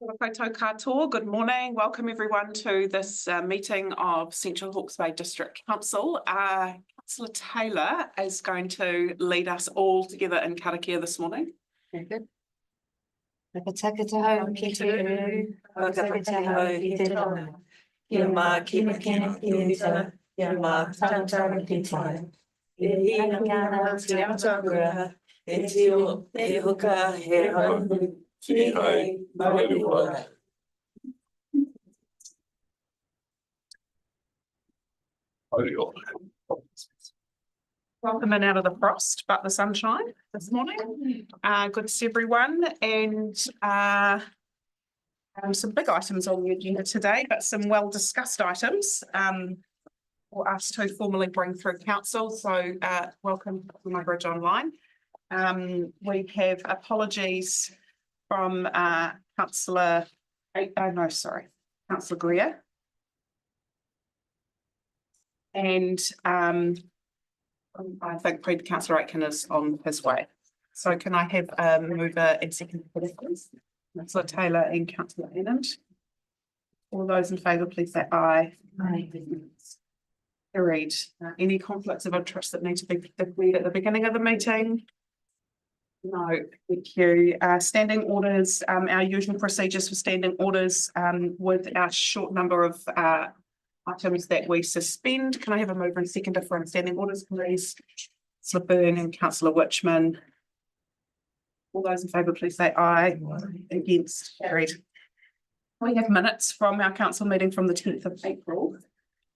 Koutou katoa. Good morning. Welcome everyone to this meeting of Central Hawke's Bay District Council. Councillor Taylor is going to lead us all together in karakia this morning. Very good. Welcome in out of the frost, but the sunshine this morning. Good to see everyone, and some big items on the agenda today, but some well discussed items for us to formally bring through council. So welcome to my bridge online. We have apologies from Councillor Greer. And I think Councillor Aitken is on his way. So can I have a mover and second for this, please? Councillor Taylor and Councillor Annand. All those in favour, please say aye. Aye. Carried. Any conflicts of interest that need to be declared at the beginning of the meeting? No, thank you. Standing orders, our usual procedures for standing orders with our short number of items that we suspend. Can I have a mover and seconder for standing orders, please? Councillor Byrne and Councillor Witchman. All those in favour, please say aye. Against, carried. We have minutes from our council meeting from the 10th of April.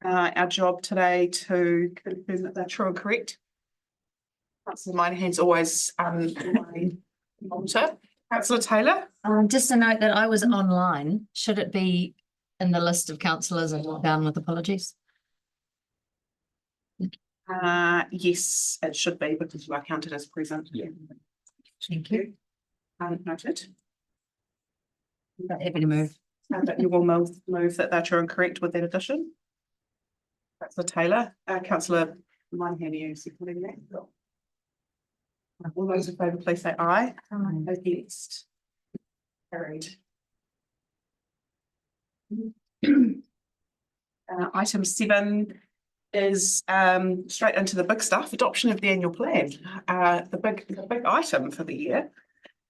Our job today to confirm that they're true and correct. Councillor Moynihan's always monitor. Councillor Taylor. Just a note that I was online. Should it be in the list of councillors and not down with apologies? Yes, it should be because you are counted as present. Yeah. Thank you. Noted. Happy to move. But you will move that they're true and correct with that addition. Councillor Taylor. Councillor Moynihan, are you supporting that? All those in favour, please say aye. Aye. Against. Carried. Item 7 is straight into the big stuff, adoption of the annual plan. The big item for the year.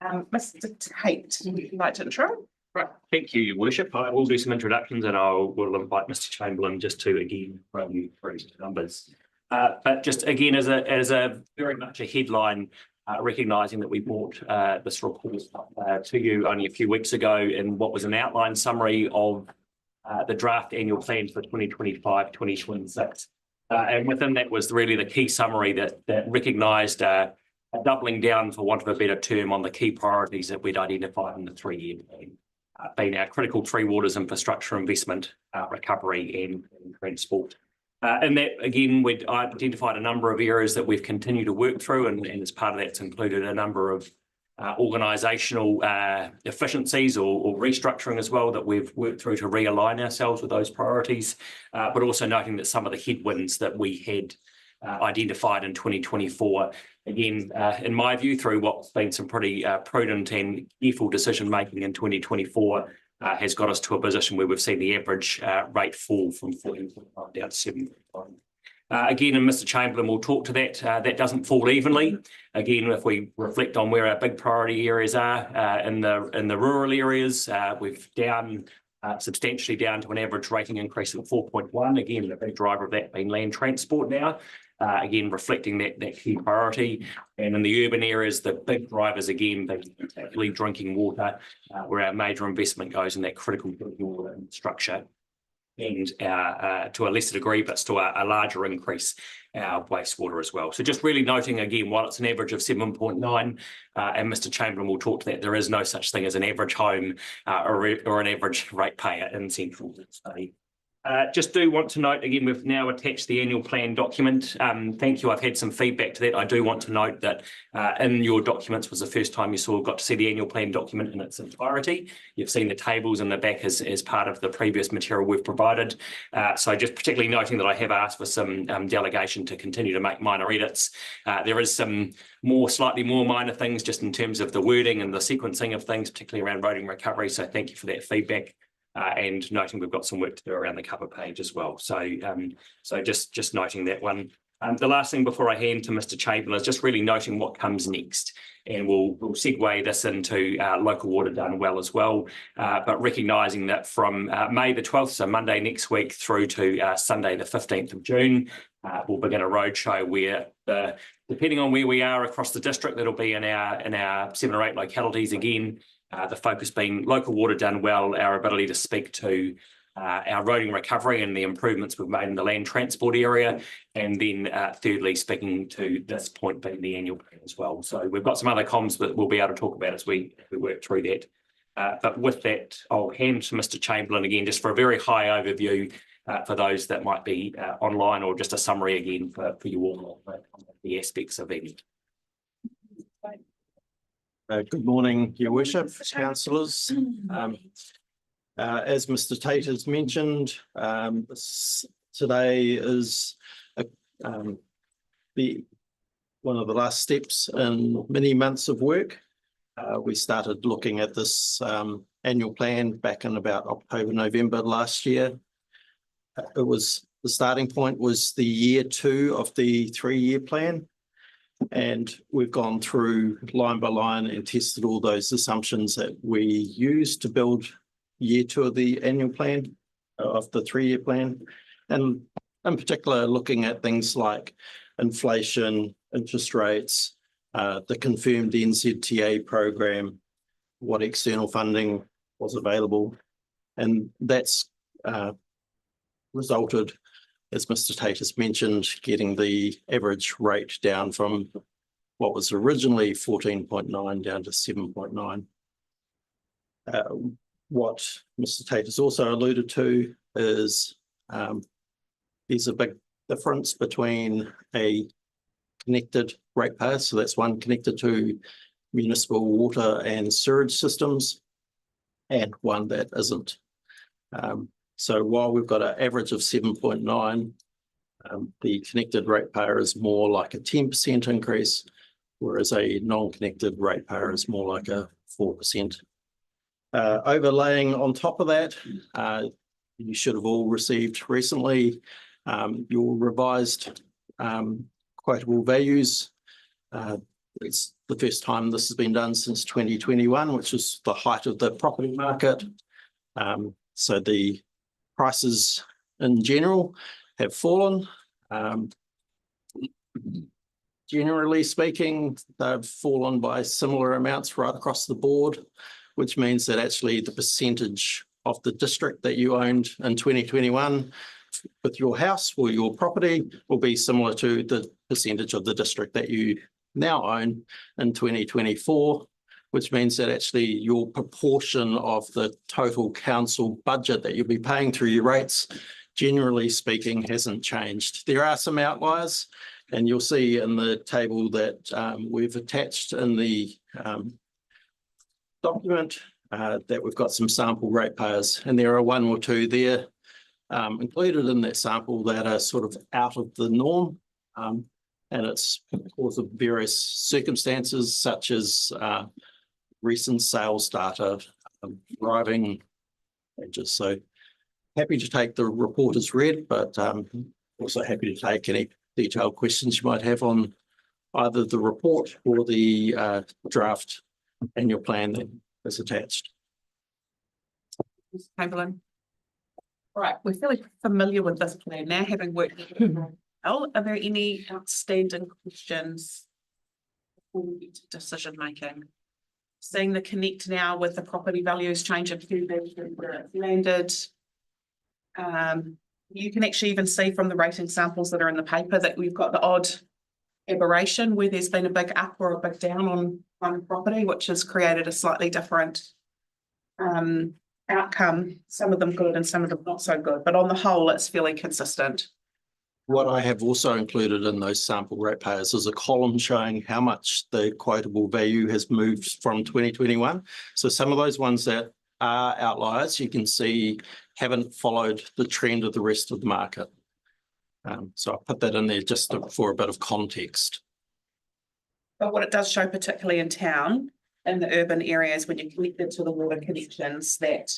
Mr. Tate, would you like to intro? Right, thank you, Your Worship. I will do some introductions and I will invite Mr. Chamberlain just to again run you through some numbers. But just again, as a very much a headline, recognising that we brought this report to you only a few weeks ago in what was an outline summary of the draft annual plan for 2025-2026. And within that was really the key summary that recognised a doubling down, for want of a better term, on the key priorities that we'd identified in the 3-year plan, being our critical three waters infrastructure investment, recovery and transport. And that, again, we'd identified a number of areas that we've continued to work through, and as part of that's included a number of organisational efficiencies or restructuring as well that we've worked through to realign ourselves with those priorities, but also noting that some of the headwinds that we had identified in 2024, again, in my view, through what's been some pretty prudent and careful decision making in 2024, has got us to a position where we've seen the average rate fall from 14.5 down to 7.5. Again, and Mr. Chamberlain will talk to that. That doesn't fall evenly. Again, if we reflect on where our big priority areas are in the rural areas, we've down substantially down to an average rating increase of 4.1. Again, the big driver of that being land transport now. Again, reflecting that key priority. And in the urban areas, the big drivers, again, particularly drinking water, where our major investment goes in that critical drinking water infrastructure. And to a lesser degree, but still a larger increase, our wastewater as well. So just really noting, again, while it's an average of 7.9, and Mr. Chamberlain will talk to that, there is no such thing as an average home or an average ratepayer in Central. Just do want to note again, we've now attached the annual plan document. Thank you. I've had some feedback to that. I do want to note that in your documents was the first time you got to see the annual plan document in its entirety. You've seen the tables in the back as part of the previous material we've provided. So just particularly noting that I have asked for some delegation to continue to make minor edits. There is some slightly more minor things just in terms of the wording and the sequencing of things, particularly around roading recovery. So thank you for that feedback. And noting we've got some work to do around the cover page as well. So just noting that one. The last thing before I hand to Mr. Chamberlain is just really noting what comes next. And we'll segue this into local water done well as well. But recognising that from May the 12th, so Monday next week, through to Sunday the 15th of June, we'll begin a roadshow where depending on where we are across the district, that'll be in our 7 or 8 localities again. The focus being local water done well, our ability to speak to our roading recovery and the improvements we've made in the land transport area, and then thirdly speaking to this point being the annual plan as well. So we've got some other comms that we'll be able to talk about as we work through that. But with that, I'll hand to Mr. Chamberlain again just for a very high overview for those that might be online, or just a summary again for you all of the aspects of it. Good morning, Your Worship, councillors. As Mr. Tate has mentioned, today is one of the last steps in many months of work. We started looking at this annual plan back in about October, November last year. The starting point was the year 2 of the 3-year plan. And we've gone through line by line and tested all those assumptions that we used to build year 2 of the annual plan, of the 3-year plan. And in particular, looking at things like inflation, interest rates, the confirmed NZTA program, what external funding was available. And that's resulted, as Mr. Tate has mentioned, getting the average rate down from what was originally 14.9 down to 7.9. What Mr. Tate has also alluded to is there's a big difference between a connected ratepayer, so that's one connected to municipal water and sewage systems, and one that isn't. So while we've got an average of 7.9, the connected ratepayer is more like a 10% increase, whereas a non-connected ratepayer is more like a 4%. Overlaying on top of that, you should have all received recently your revised quotable values. It's the first time this has been done since 2021, which is the height of the property market. So the prices in general have fallen. Generally speaking, they've fallen by similar amounts right across the board, which means that actually the percentage of the district that you owned in 2021 with your house or your property will be similar to the percentage of the district that you now own in 2024, which means that actually your proportion of the total council budget that you'll be paying through your rates, generally speaking, hasn't changed. There are some outliers, and you'll see in the table that we've attached in the document that we've got some sample ratepayers, and there are 1 or 2 there included in that sample that are sort of out of the norm, and it's because of various circumstances such as recent sales data, driving changes. So happy to take the report as read, but also happy to take any detailed questions you might have on either the report or the draft annual plan that is attached. Chamberlain. All right, we're fairly familiar with this plan now, having worked with it well. Are there any outstanding questions before we get to decision making? Seeing the connect now with the property values change of where it's landed. You can actually even see from the rating samples that are in the paper that we've got the odd aberration where there's been a big up or a big down on one property, which has created a slightly different outcome, some of them good and some of them not so good, but on the whole, it's fairly consistent. What I have also included in those sample ratepayers is a column showing how much the quotable value has moved from 2021. So some of those ones that are outliers, you can see haven't followed the trend of the rest of the market. So I put that in there just for a bit of context. But what it does show, particularly in town, in the urban areas, when you're connected to the water connections, that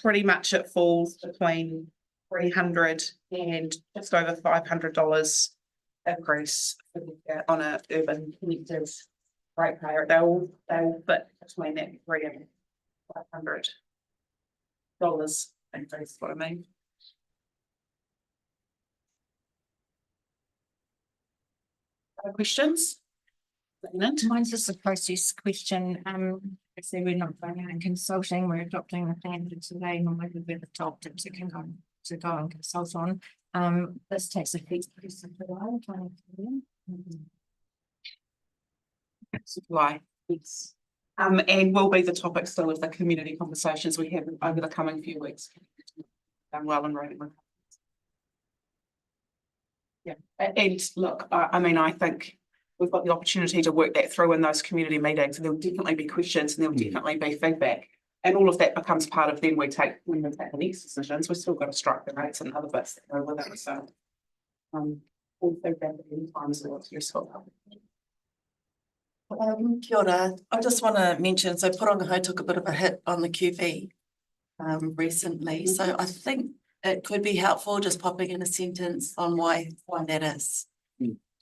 pretty much it falls between $300 and just over $500 increase on a urban connected ratepayer. They'll fit between that $300 and $500 increase, what I mean. Other questions? Mine's just a process question. So we're not going out and consulting, we're adopting the plan for today, normally we'd be the top tips that can go and consult on. This takes effect first of July, 2023. July, yes. And will be the topic still of the community conversations we have over the coming few weeks. Well and ready. Yeah, and look, I mean, I think we've got the opportunity to work that through in those community meetings, and there'll definitely be questions and there'll definitely be feedback. And all of that becomes part of then when we take the next decisions. We've still got to strike the rates and other bits that go with it. So all feedback at any time is what's useful. Kia ora. I just want to mention, so Porongaho took a bit of a hit on the QV recently. So I think it could be helpful just popping in a sentence on why that is.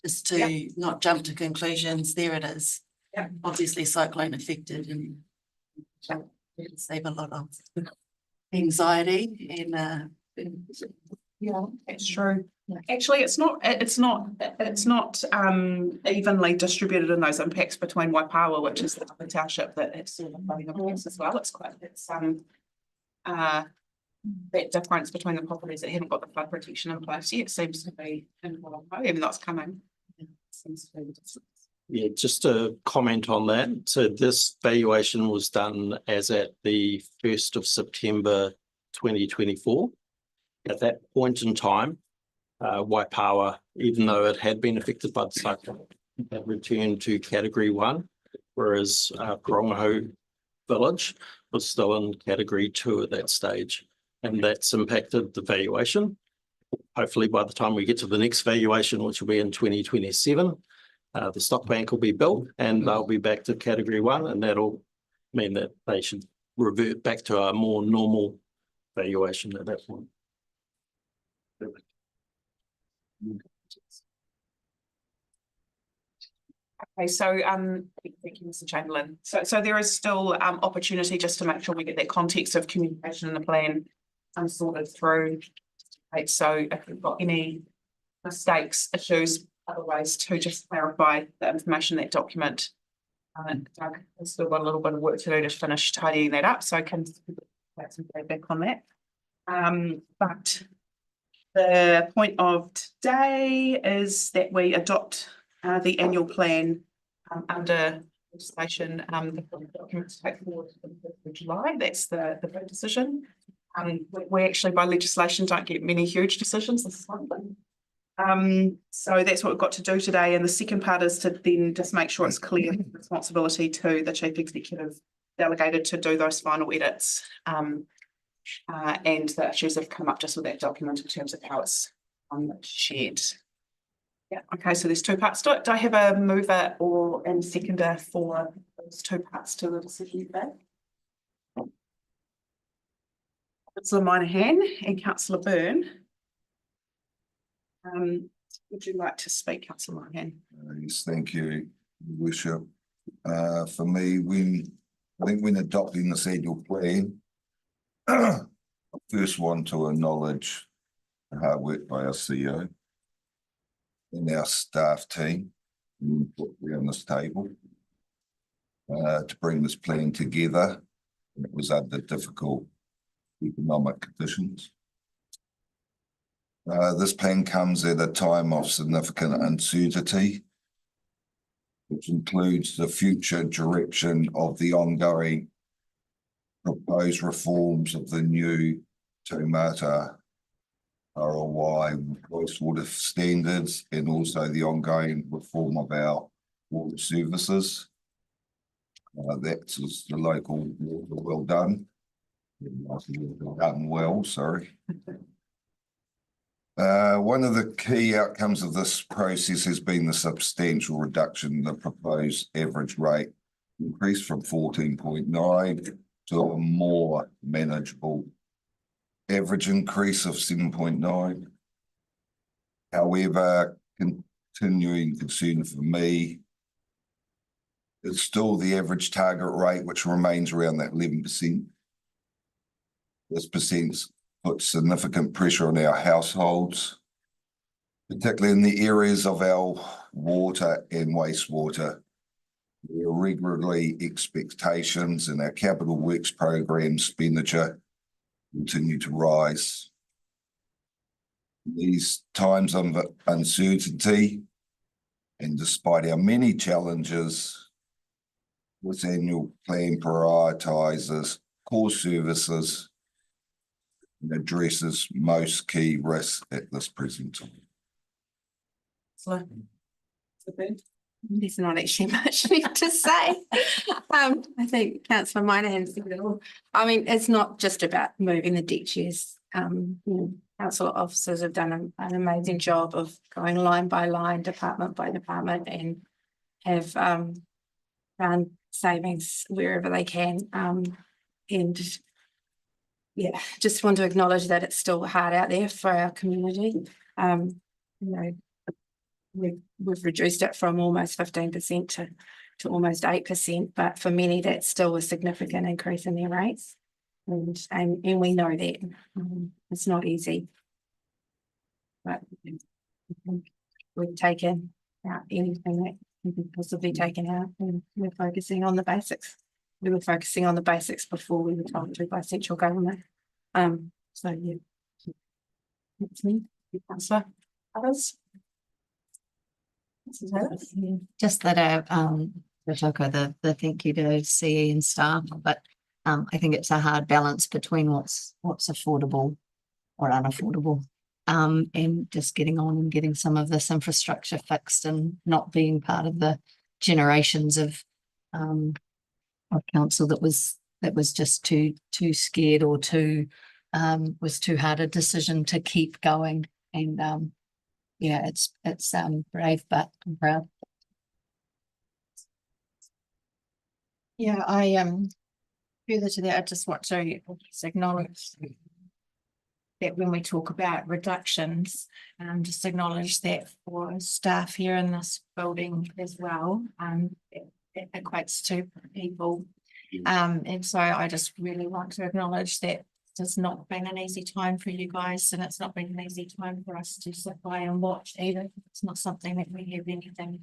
Just to not jump to conclusions. There it is. Yeah. Obviously cyclone affected, and we can save a lot of anxiety and yeah, it's true. Actually, it's not evenly distributed in those impacts between Waipawa, which is the other township that it's sort of flooding impacts as well. It's that difference between the properties that haven't got the flood protection in place yet seems to be in Porongaho, even though it's coming. It seems to be the difference. Yeah, just to comment on that. So this valuation was done as at the 1st of September 2024. At that point in time, Waipawa, even though it had been affected by the cyclone, had returned to Category 1, whereas Porongaho Village was still in Category 2 at that stage. And that's impacted the valuation. Hopefully by the time we get to the next valuation, which will be in 2027, the stock bank will be built and they'll be back to Category 1, and that'll mean that they should revert back to a more normal valuation at that point. Okay, so thank you, Mr. Chamberlain. So there is still opportunity just to make sure we get that context of communication in the plan sorted through. Right, so if you've got any mistakes, issues, other ways to just clarify the information in that document. Doug has still got a little bit of work to do to finish tidying that up, so I can get some feedback on that. But the point of today is that we adopt the annual plan under legislation, the documents take forward to the 5th of July. That's the big decision. We actually by legislation don't get many huge decisions. This is one thing. So that's what we've got to do today. And the second part is to then just make sure it's clear responsibility to the chief executive delegated to do those final edits. And the issues have come up just with that document in terms of how it's shared. Yeah, okay, so there's two parts to it. Do I have a mover or a seconder for those two parts to the decision today? Councillor Moynihan and Councillor Byrne. Would you like to speak, Councillor Moynihan? Yes, thank you, Worship. For me, I think when adopting this annual plan, I first want to acknowledge the hard work by our CEO and our staff team who put around this table to bring this plan together. It was under difficult economic conditions. This plan comes at a time of significant uncertainty, which includes the future direction of the ongoing proposed reforms of the new Taumata ROI wastewater standards and also the ongoing reform of our water services. That's the local water well done. Done well, sorry. One of the key outcomes of this process has been the substantial reduction in the proposed average rate increase from 14.9 to a more manageable average increase of 7.9. However, continuing concern for me is still the average target rate, which remains around that 11%. This percent puts significant pressure on our households, particularly in the areas of our water and wastewater. There are regularly expectations in our capital works program expenditure continue to rise. These times of uncertainty, and despite our many challenges, this annual plan prioritises core services and addresses most key risks at this present time. There's not actually much left to say. I think Councillor Moynihan said it all. I mean, it's not just about moving the deck chairs. Council officers have done an amazing job of going line by line, department by department, and have found savings wherever they can. And yeah, just want to acknowledge that it's still hard out there for our community. You know, we've reduced it from almost 15% to almost 8%, but for many that's still a significant increase in their rates. And we know that it's not easy. But we've taken out anything that can be possibly taken out, and we're focusing on the basics. We were focusing on the basics before we were told to by central government. So yeah. That's me. Councillor, others? Just that the thank you to CE and staff, but I think it's a hard balance between what's affordable or unaffordable, and just getting on and getting some of this infrastructure fixed and not being part of the generations of council that was just too scared or was too hard a decision to keep going. And yeah, it's brave, but I'm proud. Yeah, further to that, I just want to acknowledge that when we talk about reductions, just acknowledge that for staff here in this building as well, it equates to people. And so I just really want to acknowledge that it's not been an easy time for you guys, and it's not been an easy time for us to sit by and watch either. It's not something that we have anything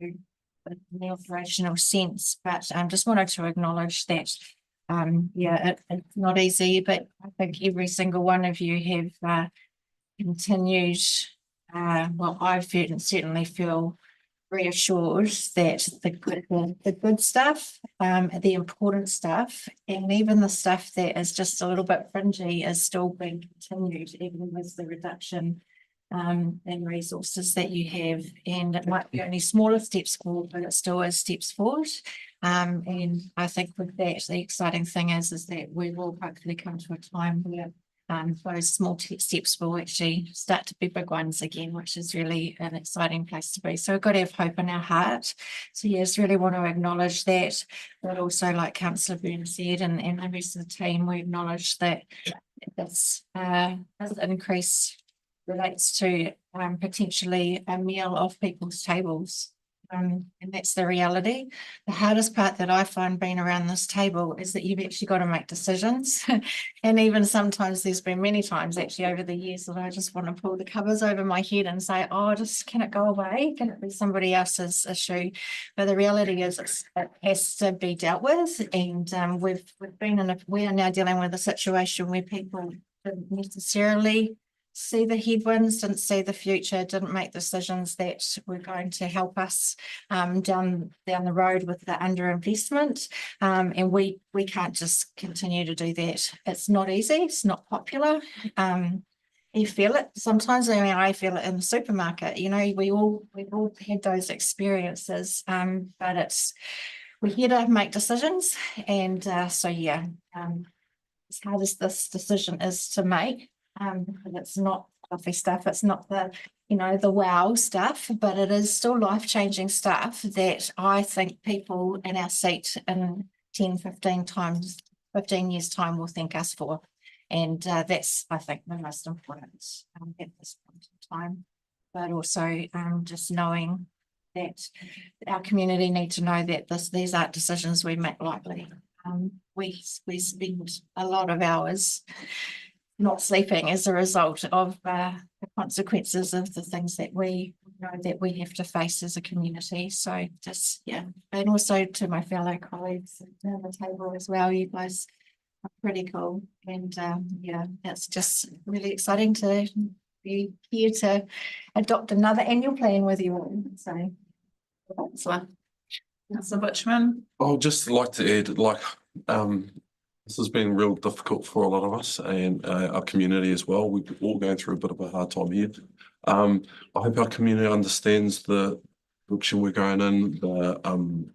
to do in the operational sense, but just wanted to acknowledge that yeah, it's not easy, but I think every single one of you have continued, well, I certainly feel reassured that the good stuff, the important stuff, and even the stuff that is just a little bit fringy is still being continued, even with the reduction in resources that you have. And it might be only smaller steps forward, but it still is steps forward. And I think with that, the exciting thing is that we will hopefully come to a time where those small steps will actually start to be big ones again, which is really an exciting place to be. So we've got to have hope in our heart. So yes, really want to acknowledge that, but also like Councillor Byrne said, and the rest of the team, we acknowledge that this increase relates to potentially a meal off people's tables. And that's the reality. The hardest part that I find being around this table is that you've actually got to make decisions. And even sometimes there's been many times actually over the years that I just want to pull the covers over my head and say, oh, just can it go away? Can it be somebody else's issue? But the reality is it has to be dealt with. And we are now dealing with a situation where people don't necessarily see the headwinds, didn't see the future, didn't make decisions that were going to help us down the road with the underinvestment. And we can't just continue to do that. It's not easy, it's not popular. You feel it sometimes. I mean, I feel it in the supermarket. You know, we've all had those experiences. But we're here to make decisions, and so yeah, as hard as this decision is to make, and it's not fluffy stuff. It's not the the wow stuff, but it is still life-changing stuff that I think people in our seat in 10, 15 years time will thank us for. And that's, I think, the most important at this point in time. But also just knowing that our community need to know that these aren't decisions we make lightly. We spend a lot of hours not sleeping as a result of the consequences of the things that we know that we have to face as a community. So just, yeah, and also to my fellow colleagues at the table as well, you guys are pretty cool. And yeah, it's just really exciting to be here to adopt another annual plan with you all. So Councillor Butchman. I'd just like to add, this has been real difficult for a lot of us and our community as well. We're all going through a bit of a hard time here. I hope our community understands the direction we're going in, the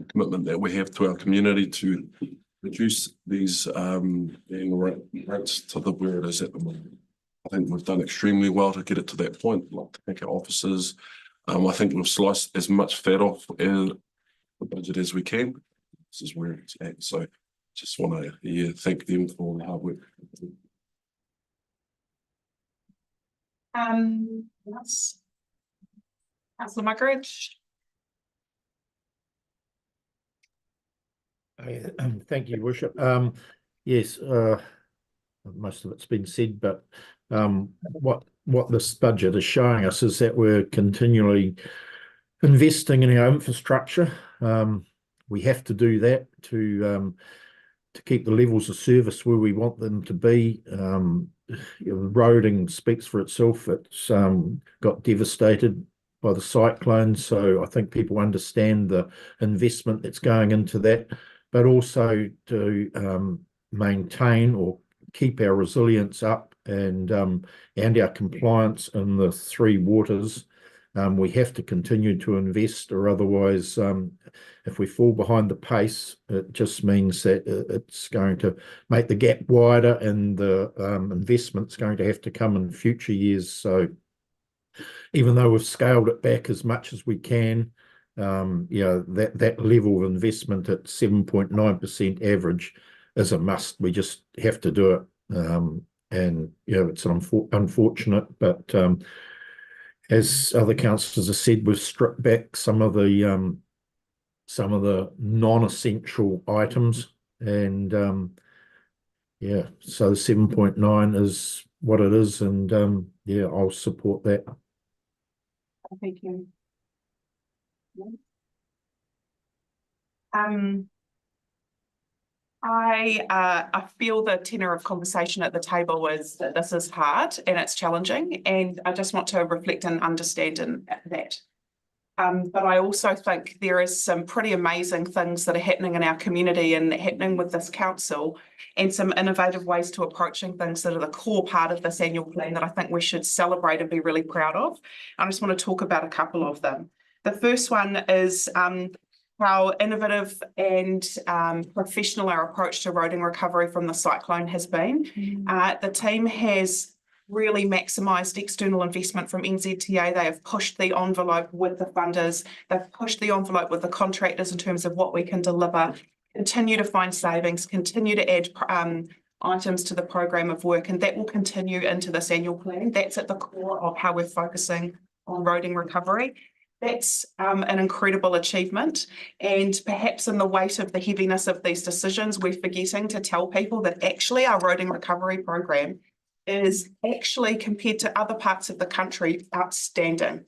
commitment that we have to our community to reduce these rates to where it is at the moment. I think we've done extremely well to get it to that point, like to thank our officers. I think we've sliced as much fat off the budget as we can. This is where it's at. So just want to thank them for all the hard work. Yes. Councillor Muggeridge. Thank you, Worship. Yes, most of it's been said, but what this budget is showing us is that we're continually investing in our infrastructure. We have to do that to keep the levels of service where we want them to be. The roading speaks for itself. It's got devastated by the cyclone, so I think people understand the investment that's going into that, but also to maintain or keep our resilience up and our compliance in the three waters. We have to continue to invest, or otherwise, if we fall behind the pace, it just means that it's going to make the gap wider, and the investment's going to have to come in future years. So even though we've scaled it back as much as we can, that level of investment at 7.9% average is a must. We just have to do it. And it's unfortunate, but as other councillors have said, we've stripped back some of the non-essential items, and so 7.9 is what it is, and I'll support that. Thank you. I feel the tenor of conversation at the table is that this is hard and it's challenging, and I just want to reflect and understand in that. But I also think there is some pretty amazing things that are happening in our community and happening with this council, and some innovative ways to approaching things that are the core part of this annual plan that I think we should celebrate and be really proud of. I just want to talk about a couple of them. The first one is how innovative and professional our approach to roading recovery from the cyclone has been. The team has really maximised external investment from NZTA. They have pushed the envelope with the funders. They've pushed the envelope with the contractors in terms of what we can deliver, continue to find savings, continue to add items to the program of work, and that will continue into this annual plan. That's at the core of how we're focusing on roading recovery. That's an incredible achievement, and perhaps in the weight of the heaviness of these decisions, we're forgetting to tell people that actually our roading recovery program is actually, compared to other parts of the country, outstanding.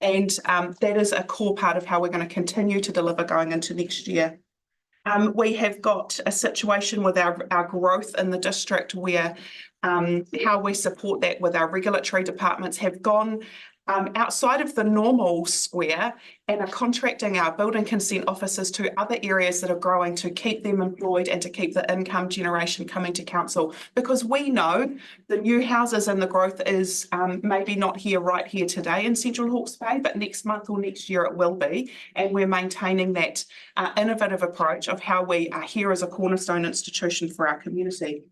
And that is a core part of how we're going to continue to deliver going into next year. We have got a situation with our growth in the district where how we support that with our regulatory departments have gone outside of the normal square and are contracting our building consent officers to other areas that are growing to keep them employed and to keep the income generation coming to council. Because we know the new houses and the growth is maybe not right here today in Central Hawke's Bay, but next month or next year it will be. And we're maintaining that innovative approach of how we are here as a cornerstone institution for our community.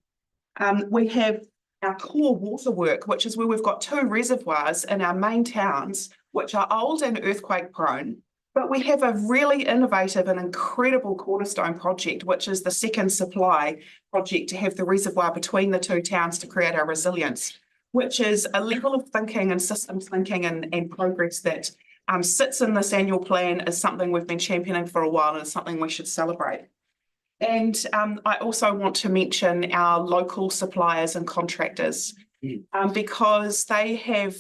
We have our core water work, which is where we've got 2 reservoirs in our main towns, which are old and earthquake prone. But we have a really innovative and incredible cornerstone project, which is the second supply project to have the reservoir between the 2 towns to create our resilience, which is a level of thinking and systems thinking and progress that sits in this annual plan, is something we've been championing for a while and is something we should celebrate. And I also want to mention our local suppliers and contractors because they have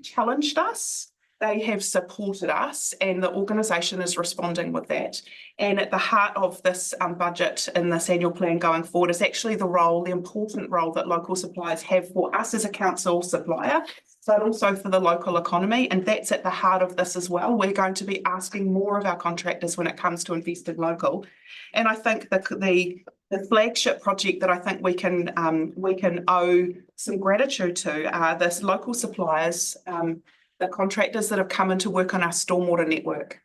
challenged us, they have supported us, and the organisation is responding with that. And at the heart of this budget in this annual plan going forward is actually the important role that local suppliers have for us as a council supplier, but also for the local economy. And that's at the heart of this as well. We're going to be asking more of our contractors when it comes to investing local. And I think the flagship project that I think we can owe some gratitude to are this local suppliers, the contractors that have come in to work on our stormwater network.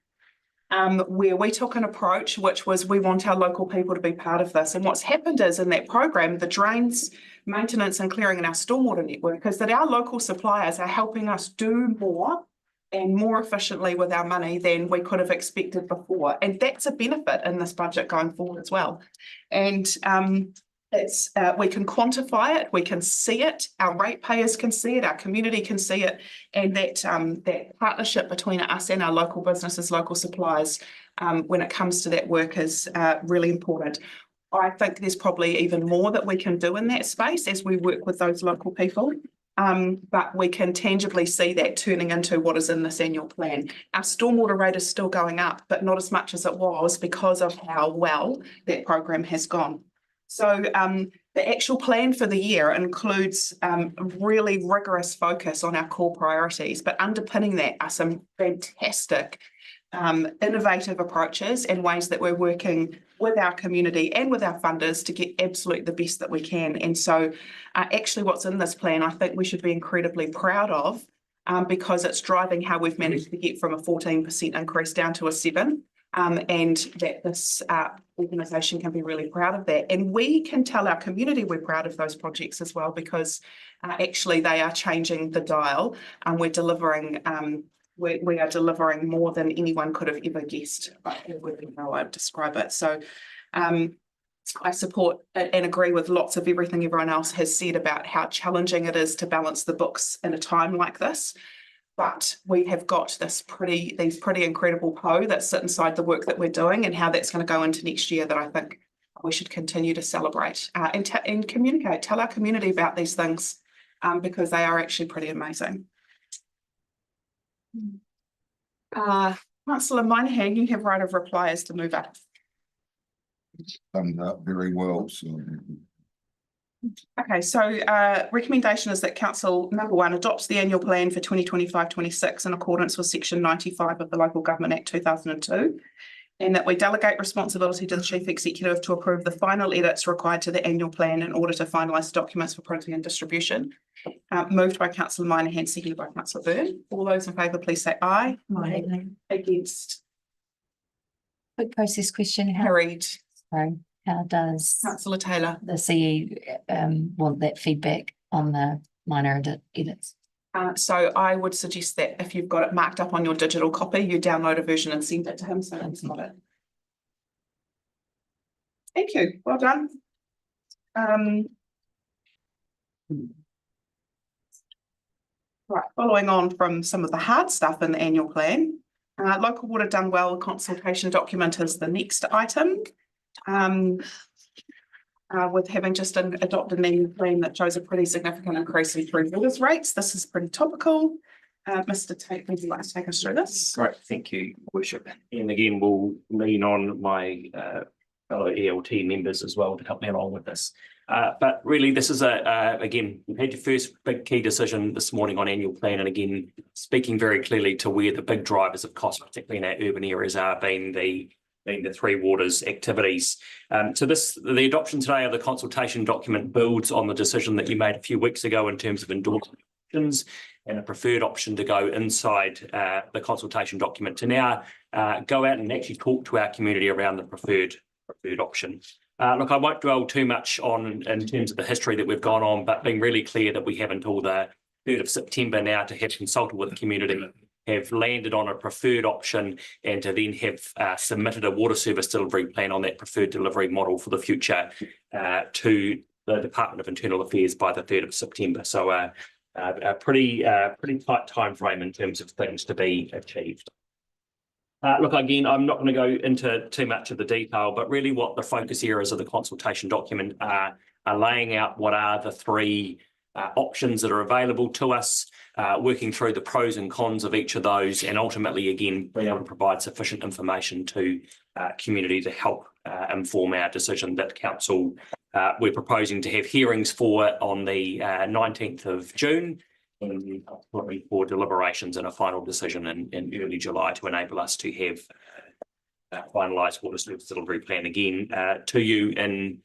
Where we took an approach which was we want our local people to be part of this. And what's happened is in that program, the drains, maintenance and clearing in our stormwater network is that our local suppliers are helping us do more and more efficiently with our money than we could have expected before. And that's a benefit in this budget going forward as well. And we can quantify it, we can see it, our ratepayers can see it, our community can see it, and that partnership between us and our local businesses, local suppliers, when it comes to that work is really important. I think there's probably even more that we can do in that space as we work with those local people. But we can tangibly see that turning into what is in this annual plan. Our stormwater rate is still going up, but not as much as it was because of how well that program has gone. So the actual plan for the year includes really rigorous focus on our core priorities, but underpinning that are some fantastic innovative approaches and ways that we're working with our community and with our funders to get absolutely the best that we can. And so actually what's in this plan, I think we should be incredibly proud of because it's driving how we've managed to get from a 14% increase down to a 7%. And that this organisation can be really proud of that. And we can tell our community we're proud of those projects as well because actually they are changing the dial and we're delivering we are delivering more than anyone could have ever guessed. I wouldn't know how I'd describe it. So I support and agree with lots of everything everyone else has said about how challenging it is to balance the books in a time like this. But we have got these pretty incredible that sit inside the work that we're doing and how that's going to go into next year that I think we should continue to celebrate and communicate, tell our community about these things because they are actually pretty amazing. Councillor Moynihan, you have right of reply as to move up. Summed up very well, so. Okay, so recommendation is that Council number 1 adopts the annual plan for 2025-26 in accordance with section 95 of the Local Government Act 2002, and that we delegate responsibility to the Chief Executive to approve the final edits required to the annual plan in order to finalise documents for printing and distribution. Moved by Councillor Moynihan, seconded by Councillor Byrne. All those in favour, please say aye. Aye. Against? Quick process question. Carried. How does Councillor Taylor. the CE want that feedback on the minor edits? So I would suggest that if you've got it marked up on your digital copy, you download a version and send it to him so he's got it. Thank you. Well done. Right, following on from some of the hard stuff in the annual plan, local water done well consultation document is the next item. With having just adopted an annual plan that shows a pretty significant increase in through waters rates. This is pretty topical. Mr. Tate, would you like to take us through this? Great, thank you, Worship. And again, we'll lean on my fellow ELT members as well to help me along with this. But really, this is again, we've had your first big key decision this morning on annual plan, and again, speaking very clearly to where the big drivers of cost, particularly in our urban areas, are being the Three Waters activities. So the adoption today of the consultation document builds on the decision that you made a few weeks ago in terms of endorsement options and a preferred option to go inside the consultation document to now go out and actually talk to our community around the preferred option. Look, I won't dwell too much on in terms of the history that we've gone on, but being really clear that we have until the 3rd of September now to have consulted with the community, have landed on a preferred option, and to then have submitted a water service delivery plan on that preferred delivery model for the future to the Department of Internal Affairs by the 3rd of September. So a pretty tight timeframe in terms of things to be achieved. Look, again, I'm not going to go into too much of the detail, but really what the focus areas of the consultation document are laying out what are the three options that are available to us, working through the pros and cons of each of those, and ultimately, again, being able to provide sufficient information to community to help inform our decision that council we're proposing to have hearings for on the 19th of June. And for deliberations and a final decision in early July to enable us to have finalised water service delivery plan again to you in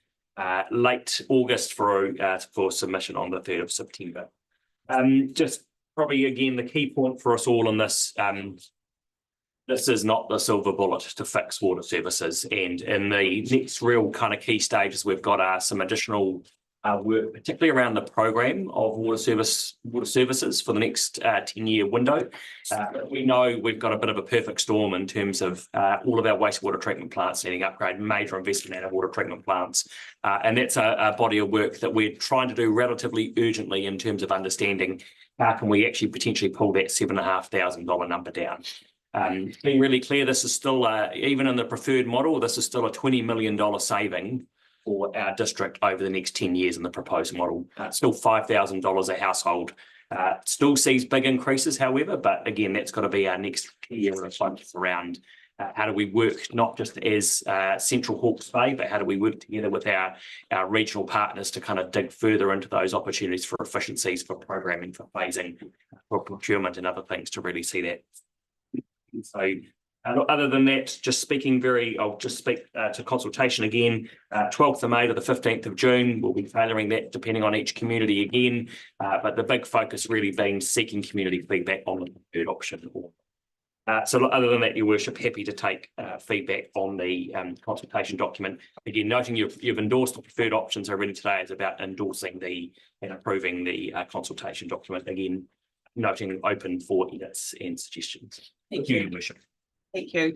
late August for submission on the 3rd of September. Just probably again the key point for us all in this. This is not the silver bullet to fix water services, and in the next real kind of key stages we've got some additional work, particularly around the program of water services for the next 10-year window. We know we've got a bit of a perfect storm in terms of all of our wastewater treatment plants needing upgrade, major investment in our water treatment plants. And that's a body of work that we're trying to do relatively urgently in terms of understanding how can we actually potentially pull that $7,500 number down. Being really clear, this is still, even in the preferred model, this is still a $20 million saving for our district over the next 10 years in the proposed model. Still $5,000 a household. Still sees big increases, however, but again, that's got to be our next key area of focus around how do we work not just as Central Hawke's Bay, but how do we work together with our regional partners to kind of dig further into those opportunities for efficiencies, for programming, for phasing, for procurement and other things to really see that. So other than that, I'll just speak to consultation again. 12th of May to the 15th of June, we'll be tailoring that depending on each community again. But the big focus really being seeking community feedback on the preferred option. So other than that, Your Worship, happy to take feedback on the consultation document. Again, noting you've endorsed the preferred options already today, is about endorsing and approving the consultation document. Again, noting open for edits and suggestions. Thank you, Your Worship. Thank you.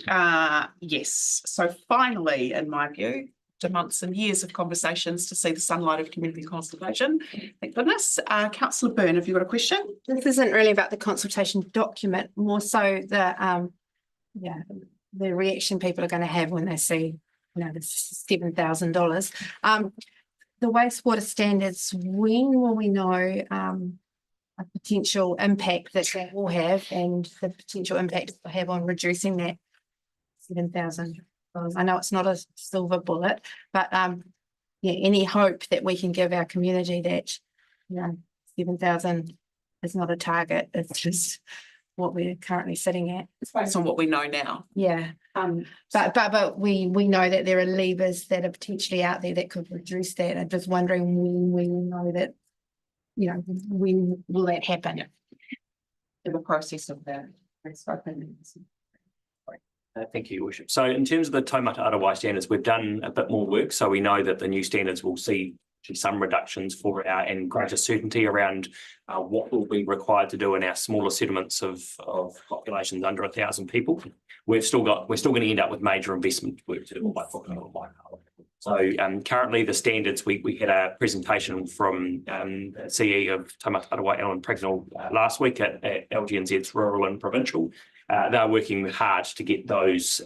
Yes. So finally, in my view, after months and years of conversations to see the sunlight of community consultation. Thank goodness. Councillor Byrne, have you got a question? This isn't really about the consultation document, more so the reaction people are going to have when they see, the $7,000. The wastewater standards, when will we know a potential impact that will have, and the potential impact it will have on reducing that $7,000? I know it's not a silver bullet, but any hope that we can give our community that 7,000 is not a target, it's just what we're currently sitting at. It's based on what we know now. Yeah. But we know that there are levers that are potentially out there that could reduce that. I'm just wondering when we know that, when will that happen? In the process of that. Thank you, Your Worship. So in terms of the Taumata Arawai standards, we've done a bit more work. So we know that the new standards will see some reductions and greater certainty around what will be required to do in our smaller settlements of populations under 1,000 people. We're still going to end up with major investment work to do. So currently the standards, we had a presentation from CE of Taumata Arawai, Ellen Pregnell, last week at LGNZ's Rural and Provincial. They're working hard to get those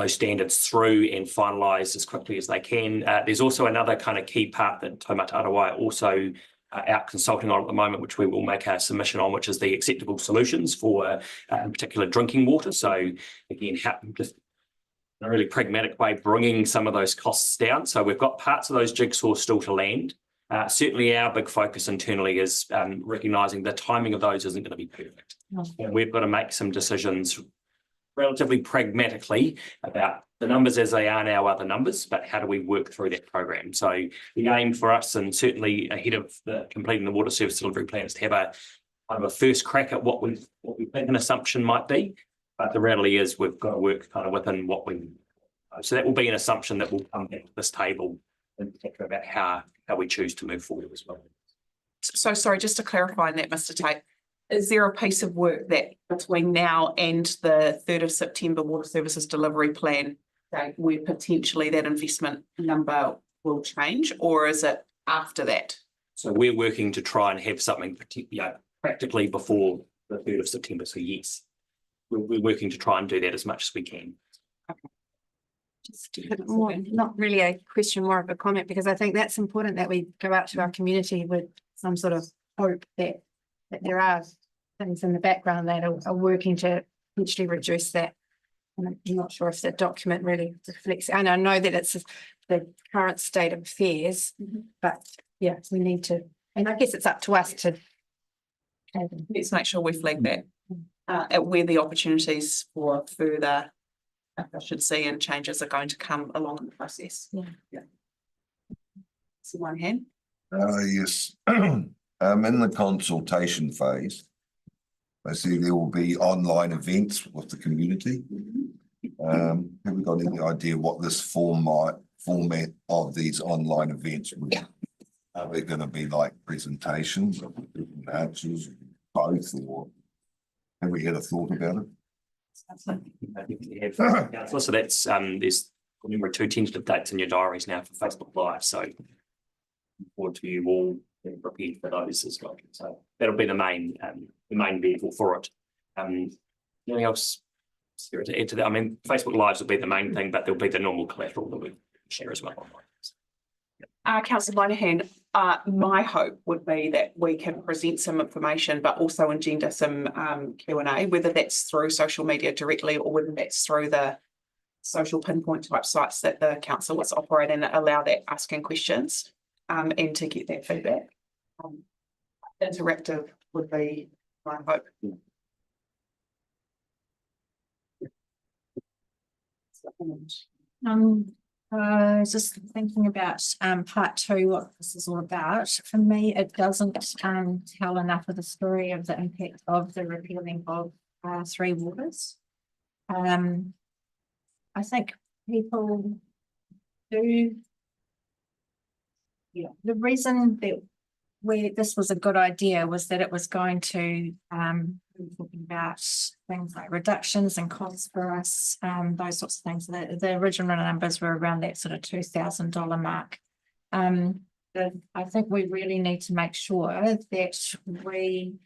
standards through and finalised as quickly as they can. There's also another kind of key part that Taumata Arawai are also out consulting on at the moment, which we will make a submission on, which is the acceptable solutions for in particular drinking water. So again, just in a really pragmatic way, bringing some of those costs down. So we've got parts of those jigsaws still to land. Certainly our big focus internally is recognising the timing of those isn't going to be perfect. And we've got to make some decisions relatively pragmatically about the numbers as they are now are the numbers, but how do we work through that program? So the aim for us, and certainly ahead of completing the water service delivery plan, is to have a first crack at what we think an assumption might be. But the reality is we've got to work kind of within what we. So that will be an assumption that will come back to this table and particular about how we choose to move forward as well. So sorry, just to clarify on that, Mr. Tate, is there a piece of work that between now and the 3rd of September water services delivery plan date where potentially that investment number will change, or is it after that? So we're working to try and have something practically before the 3rd of September. So yes, we're working to try and do that as much as we can. Just not really a question, more of a comment, because I think that's important that we go out to our community with some sort of hope that there are things in the background that are working to potentially reduce that. And I'm not sure if that document really reflects, and I know that it's the current state of affairs, but yeah, we need to, and I guess it's up to us to. Let's make sure we flag that at where the opportunities for further efficiency and changes are going to come along in the process. Yeah. So one hand. Yes, in the consultation phase, I see there will be online events with the community. Have we got any idea what this format of these online events would be? Are they going to be like presentations or answers, both, or have we had a thought about it? So that's there's remember 2 tentative dates in your diaries now for Facebook Live. So look forward to you all being prepared for those as well. So that'll be the main vehicle for it. Anything else Sarah, to add to that? I mean, Facebook Lives will be the main thing, but there'll be the normal collateral that we share as well. Councillor Moynihan, my hope would be that we can present some information, but also engender some Q&A, whether that's through social media directly or whether that's through the social pinpoint type sites that the council is operating that allow that asking questions and to get that feedback. Interactive would be my hope. Just thinking about part 2, what this is all about. For me, it doesn't tell enough of the story of the impact of the repealing of 3 waters. I think people do. Yeah, the reason that this was a good idea was that it was going to talking about things like reductions and costs for us, those sorts of things. The original numbers were around that sort of $2,000 mark. I think we really need to make sure that we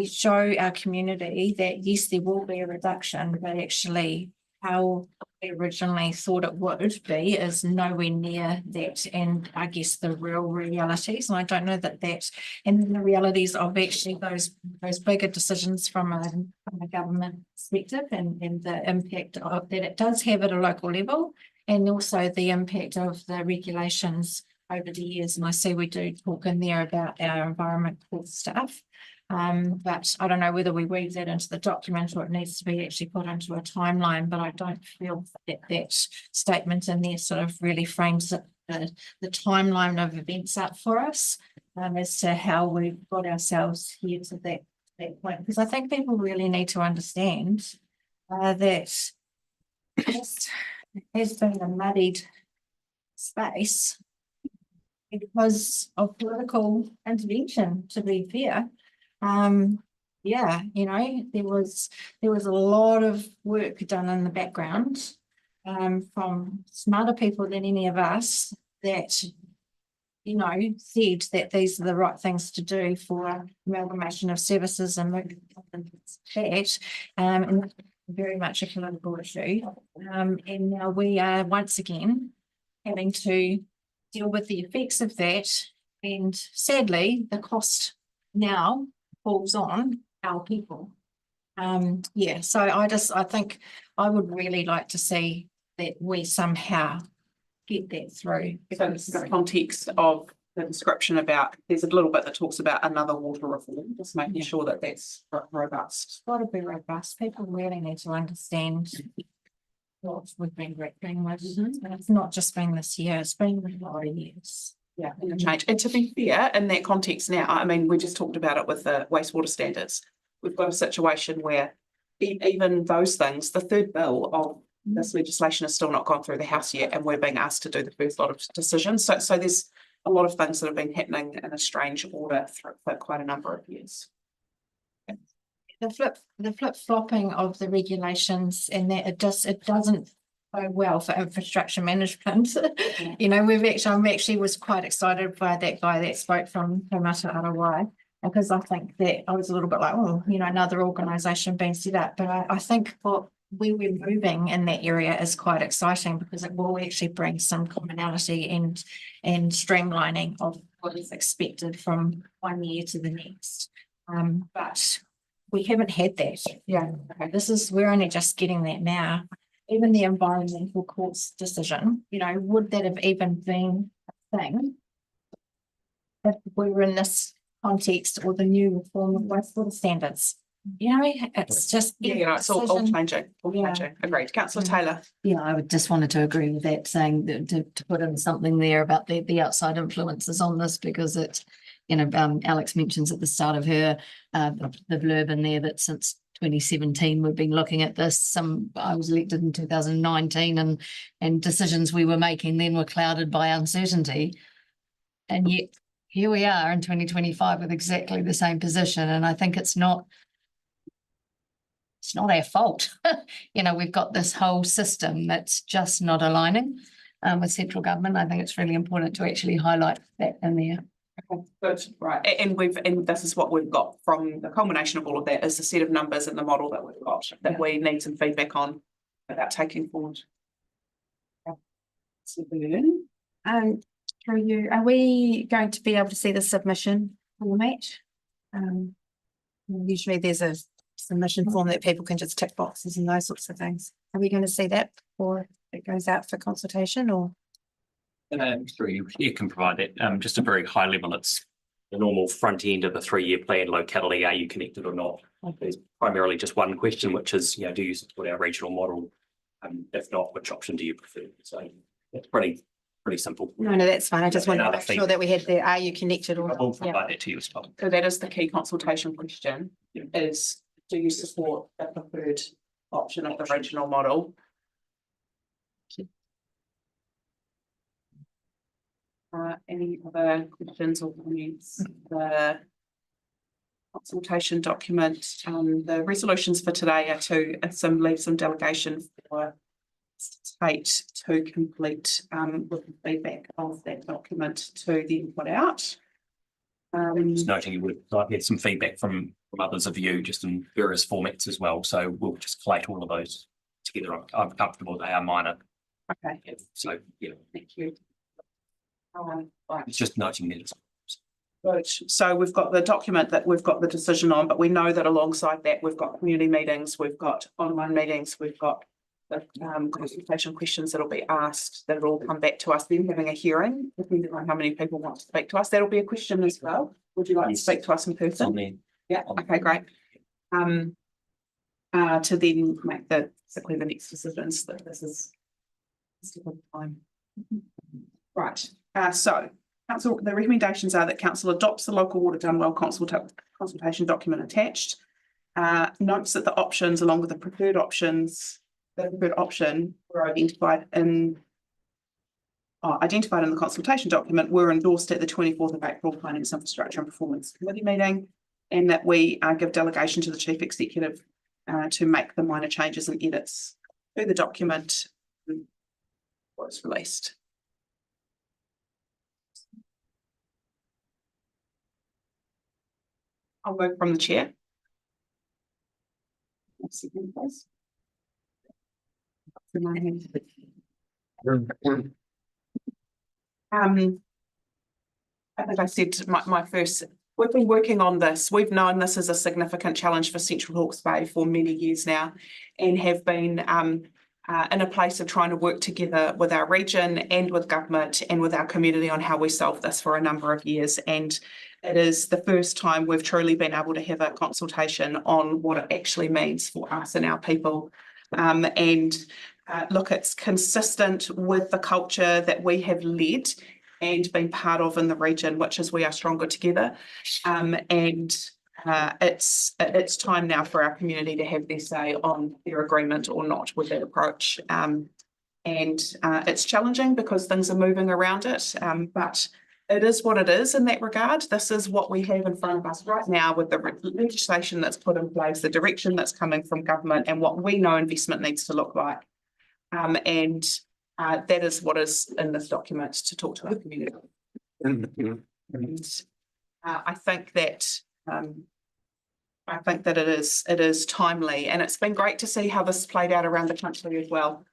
show our community that yes, there will be a reduction, but actually how we originally thought it would be is nowhere near that, and I guess the real realities, and I don't know that and the realities of actually those bigger decisions from a government perspective and the impact of that it does have at a local level, and also the impact of the regulations over the years. And I see we do talk in there about our environmental stuff. But I don't know whether we weave that into the document or it needs to be actually put into a timeline, but I don't feel that statement in there sort of really frames the timeline of events up for us as to how we've got ourselves here to that point. Because I think people really need to understand that this has been a muddied space because of political intervention, to be fair. Yeah, you know, there was a lot of work done in the background from smarter people than any of us that, you know, said that these are the right things to do for amalgamation of services and that, and very much a political issue. And now we are once again having to deal with the effects of that, and sadly, the cost now falls on our people. Yeah, so I think I would really like to see that we somehow get that through. So this is the context of the description about, there's a little bit that talks about another water reform, just making Yeah. sure that that's robust. Got to be robust. People really need to understand what we've been grappling with. And it's not just been this year, it's been a lot of years. Yeah, and a change. And to be fair, in that context now, I mean, we just talked about it with the wastewater standards. We've got a situation where even those things, the third bill of this legislation has still not gone through the House yet, and we're being asked to do the first lot of decisions. So there's a lot of things that have been happening in a strange order for quite a number of years. The flip flopping of the regulations and that it doesn't go well for infrastructure management. You know, I'm actually was quite excited by that guy that spoke from Parramatta Arawai, because I think that I was a little bit like, oh, you know, another organisation being set up. But I think what we were moving in that area is quite exciting, because it will actually bring some commonality and streamlining of what is expected from one year to the next. But we haven't had that. Yeah. Okay, we're only just getting that now. Even the environmental court's decision, you know, would that have even been a thing if we were in this context, or the new reform of wastewater standards? You know, it's just. Yeah, you know, it's all changing, changing. Agreed. Councillor Taylor. Yeah, I would just wanted to agree with that, saying that to put in something there about the outside influences on this, because it's, you know, Alex mentions at the start of her, the blurb in there that since 2017, we've been looking at this. I was elected in 2019, and decisions we were making then were clouded by uncertainty. And yet here we are in 2025 with exactly the same position. And I think it's not our fault. You know, we've got this whole system that's just not aligning with central government. I think it's really important to actually highlight that in there. Okay, good, right. And this is what we've got from the culmination of all of that, is the set of numbers and the model that we've got that we need some feedback on about taking forward. So through you, are we going to be able to see the submission format? Usually there's a submission form that people can just tick boxes and those sorts of things. Are we going to see that before it goes out for consultation, or? Through you can provide that. Just a very high level, it's the normal front end of the 3-year plan locality. Are you connected or not? There's primarily just one question, which is, you know, do you support our regional model? If not, which option do you prefer? So it's pretty simple. No, that's fine. I just wanted to Another make thing. sure that we had the, are you connected or I will not? Yeah. provide that to you as well. So that is the key consultation question, is do you support the preferred option of the regional model? Any other questions or comments? The consultation document, the resolutions for today are to leave some delegation for state to complete with the feedback of that document to then put out. Just noting, you would have had some feedback from others of you, just in various formats as well. So we'll just collate all of those together. I'm comfortable they are minor. Okay, So yeah, thank you. Right. it's just noting that. Good. So we've got the document that we've got the decision on, but we know that alongside that, we've got community meetings, we've got online meetings, we've got the consultation questions that'll be asked, that'll all come back to us, then having a hearing, depending on how many people want to speak to us. That'll be a question as well. Would you like to speak to us in It's on person? there. Yeah, okay, great. To then make basically the next decisions that this is a good time. Right, so council, the recommendations are that council adopts the local water done well consultation document attached. Notes that the options along with the preferred options, the preferred option were identified in the consultation document were endorsed at the 24th of April Finance, Infrastructure and Performance Committee meeting, and that we give delegation to the Chief Executive to make the minor changes and edits to the document before it's released. I'll move from the chair. Second, please. I think I said my first We've been working on this. We've known this is a significant challenge for Central Hawke's Bay for many years now, and have been in a place of trying to work together with our region and with government and with our community on how we solve this for a number of years. And it is the first time we've truly been able to have a consultation on what it actually means for us and our people. Look, it's consistent with the culture that we have led and been part of in the region, which is we are stronger together. It's time now for our community to have their say on their agreement or not with that approach. It's challenging because things are moving around it, but it is what it is in that regard. This is what we have in front of us right now with the legislation that's put in place, the direction that's coming from government, and what we know investment needs to look like. That is what is in this document to talk to our community. I think that it is timely, and it's been great to see how this played out around the country as well,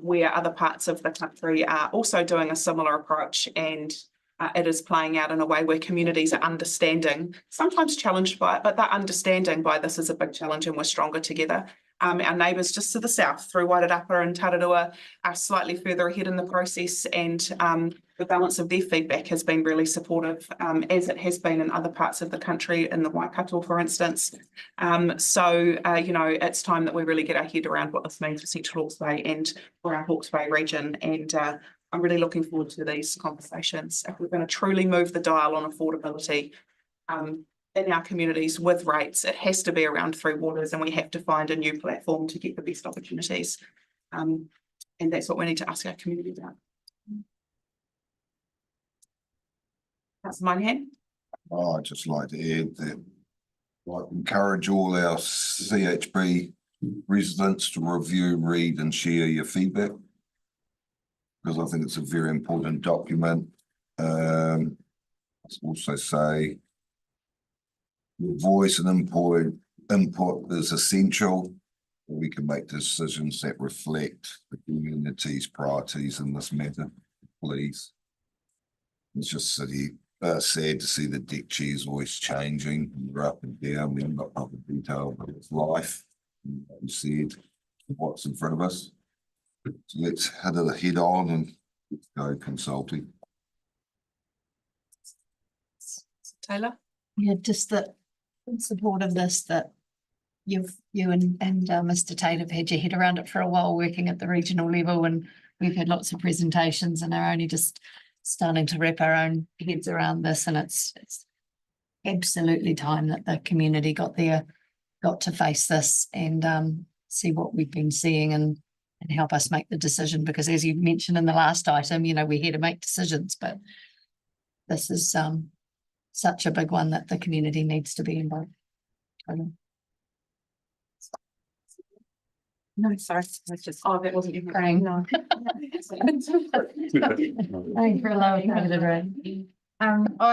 where other parts of the country are also doing a similar approach, and it is playing out in a way where communities are understanding, sometimes challenged by it, but they're understanding why this is a big challenge and we're stronger together. Our neighbours just to the south through Wairarapa and Tararua are slightly further ahead in the process, and the balance of their feedback has been really supportive, as it has been in other parts of the country, in the Waikato, for instance. It's time that we really get our head around what this means for Central Hawke's Bay and for our Hawke's Bay region. And I'm really looking forward to these conversations. If we're going to truly move the dial on affordability, in our communities with rates, it has to be around Three Waters, and we have to find a new platform to get the best opportunities. And that's what we need to ask our community about. That's my hand. I'd just like to add that I encourage all our CHB residents to review, read and share your feedback, because I think it's a very important document. Let's also say your voice and input is essential. We can make decisions that reflect the community's priorities in this matter, please. It's just sad to see the deck chairs always changing. We're up and down, we haven't got proper detail, but it's life. You said what's in front of us. So let's head on and go consulting. Taylor? Yeah, just that in support of this, that you and Mr. Tate have had your head around it for a while, working at the regional level, and we've had lots of presentations and are only just starting to wrap our own heads around this, and it's absolutely time that the community got to face this and see what we've been seeing and help us make the decision, because as you mentioned in the last item, we're here to make decisions, but this is such a big one that the community needs to be involved. No, sorry, that's just. Oh, that wasn't you praying. No. I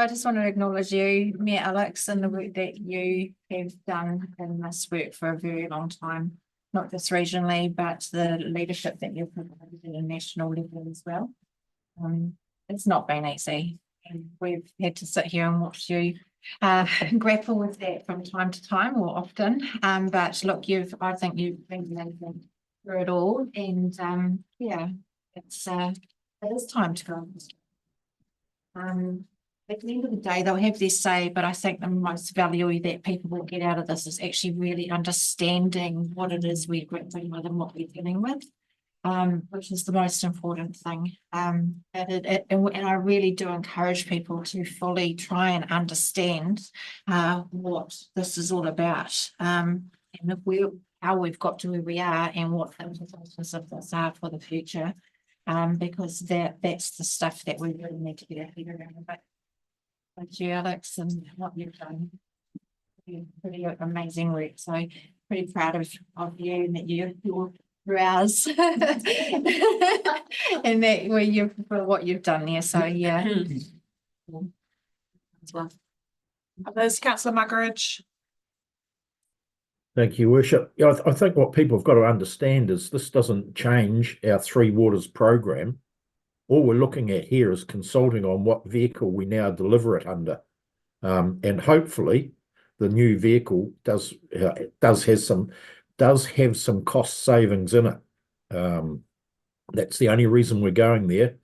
just want to acknowledge you, Mayor Alex, and the work that you have done in this work for a very long time, not just regionally, but the leadership that you've provided at a national level as well. It's not been easy, and we've had to sit here and watch you grapple with that from time to time or often. But look, I think you've been amazing through it all, and it is time to go. At the end of the day, they'll have their say, but I think the most value that people will get out of this is actually really understanding what it is we're grappling with and what we're dealing with, which is the most important thing. And I really do encourage people to fully try and understand what this is all about, and how we've got to where we are and what the implications of this are for the future, because that's the stuff that we really need to get our head around. But thank you, Alex, and what you've done. Pretty amazing work. So pretty proud of you, and that you're rouse and that for what you've done there. So yeah. Others, Councillor Muggeridge. Thank you, Worship. Yeah, I think what people have got to understand is this doesn't change our Three Waters program. All we're looking at here is consulting on what vehicle we now deliver it under. And hopefully the new vehicle does have some cost savings in it. That's the only reason we're going there.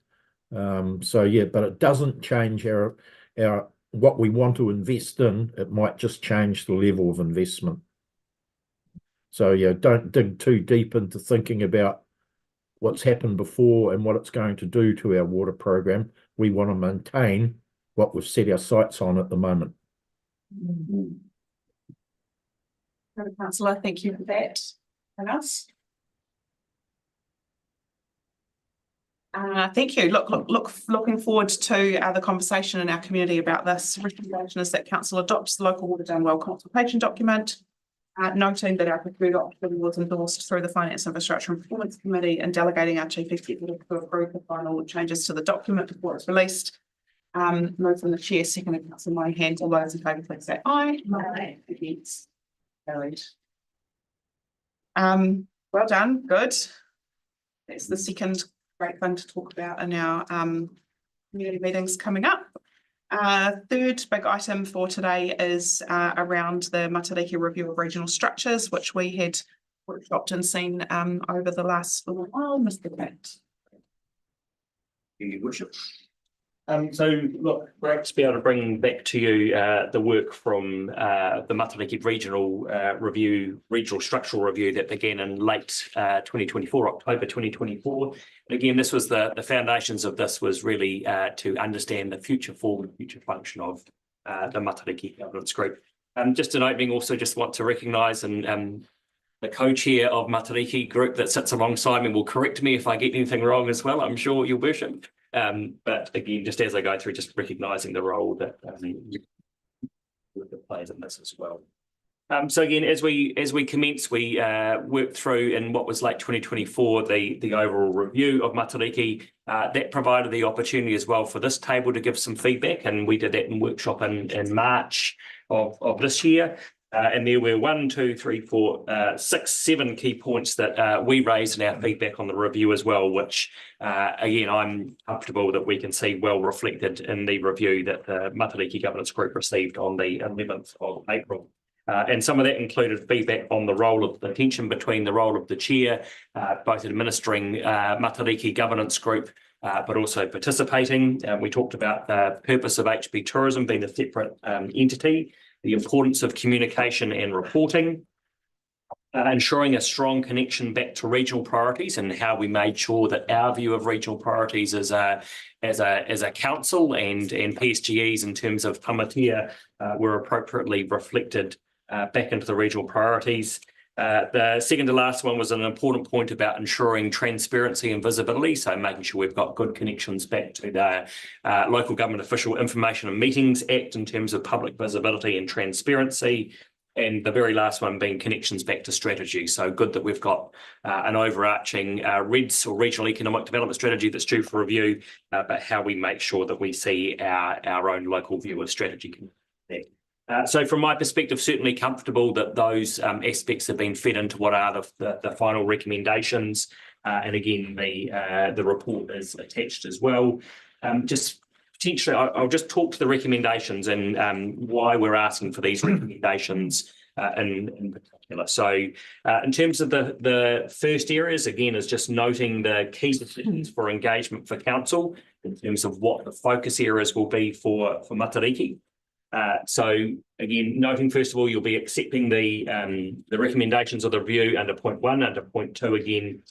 So yeah, but it doesn't change our what we want to invest in. It might just change the level of investment. So yeah, don't dig too deep into thinking about what's happened before and what it's going to do to our water program. We want to maintain what we've set our sights on at the moment. Councillor, thank you for that. And us. Thank you. Looking forward to the conversation in our community about this. Recommendation is that council adopts the local water done well consultation document, noting that our preferred option was endorsed through the Finance, Infrastructure and Performance Committee, and delegating our chief executive to approve the final changes to the document before it's released. Move from the chair, second councillor Moynihan. All those in favour, please say aye. Aye. Against. Carried. Well done. Good. That's the second great thing to talk about in our community meetings coming up. Third big item for today is around the Matariki review of regional structures, which we had workshopped and seen over the last little while. Mr. Pratt. Your worship. So look, great to be able to bring back to you the work from the Matariki regional regional structural review that began in late 2024, October 2024. And again, this was the foundations of this was really to understand the future form and future function of the Matariki governance group. Just an opening, also just want to recognise and the co-chair of Matariki group that sits alongside me will correct me if I get anything wrong as well, I'm sure, your worship. But again, just as I go through, just recognising the role that plays in this as well. So again, as we commence, we worked through in what was late 2024 the overall review of Matariki. That provided the opportunity as well for this table to give some feedback, and we did that in workshop in March of this year. And there were 7 key points that we raised in our feedback on the review as well, which again, I'm comfortable that we can see well reflected in the review that the Matariki Governance Group received on the 11th of April. And some of that included feedback on the role of the tension between the role of the chair, both administering Matariki Governance Group, but also participating. We talked about the purpose of HB Tourism being a separate entity, the importance of communication and reporting, ensuring a strong connection back to regional priorities, and how we made sure that our view of regional priorities as a council and PSGEs in terms of tamatia were appropriately reflected back into the regional priorities. The second to last one was an important point about ensuring transparency and visibility, so making sure we've got good connections back to the Local Government Official Information and Meetings Act in terms of public visibility and transparency, and the very last one being connections back to strategy. So good that we've got an overarching REDS or Regional Economic Development Strategy that's due for review, but how we make sure that we see our own local view of strategy. So from my perspective, certainly comfortable that those aspects have been fed into what are the final recommendations. And again, the report is attached as well. Just potentially, I'll just talk to the recommendations and why we're asking for these recommendations in particular. So in terms of the first areas, again, is just noting the key decisions for engagement for council in terms of what the focus areas will be for Matariki. So again, noting first of all, you'll be accepting the recommendations of the review under point 1, under point 2, again,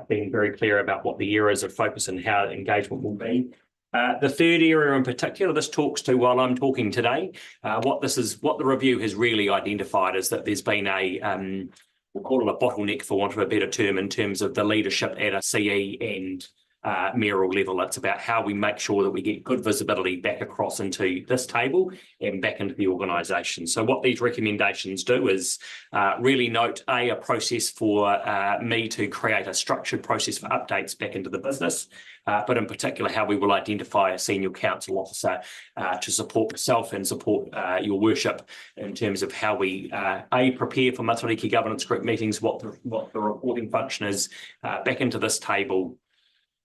being very clear about what the areas of focus and how engagement will be. The third area in particular, this talks to, while I'm talking today, what the review has really identified is that there's been we'll call it a bottleneck for want of a better term, in terms of the leadership at a CE and mayoral level. It's about how we make sure that we get good visibility back across into this table and back into the organisation. So what these recommendations do is really note a process for me to create a structured process for updates back into the business, but in particular how we will identify a senior council officer to support myself and support your worship in terms of how we prepare for Matariki Governance Group meetings, what the reporting function is back into this table.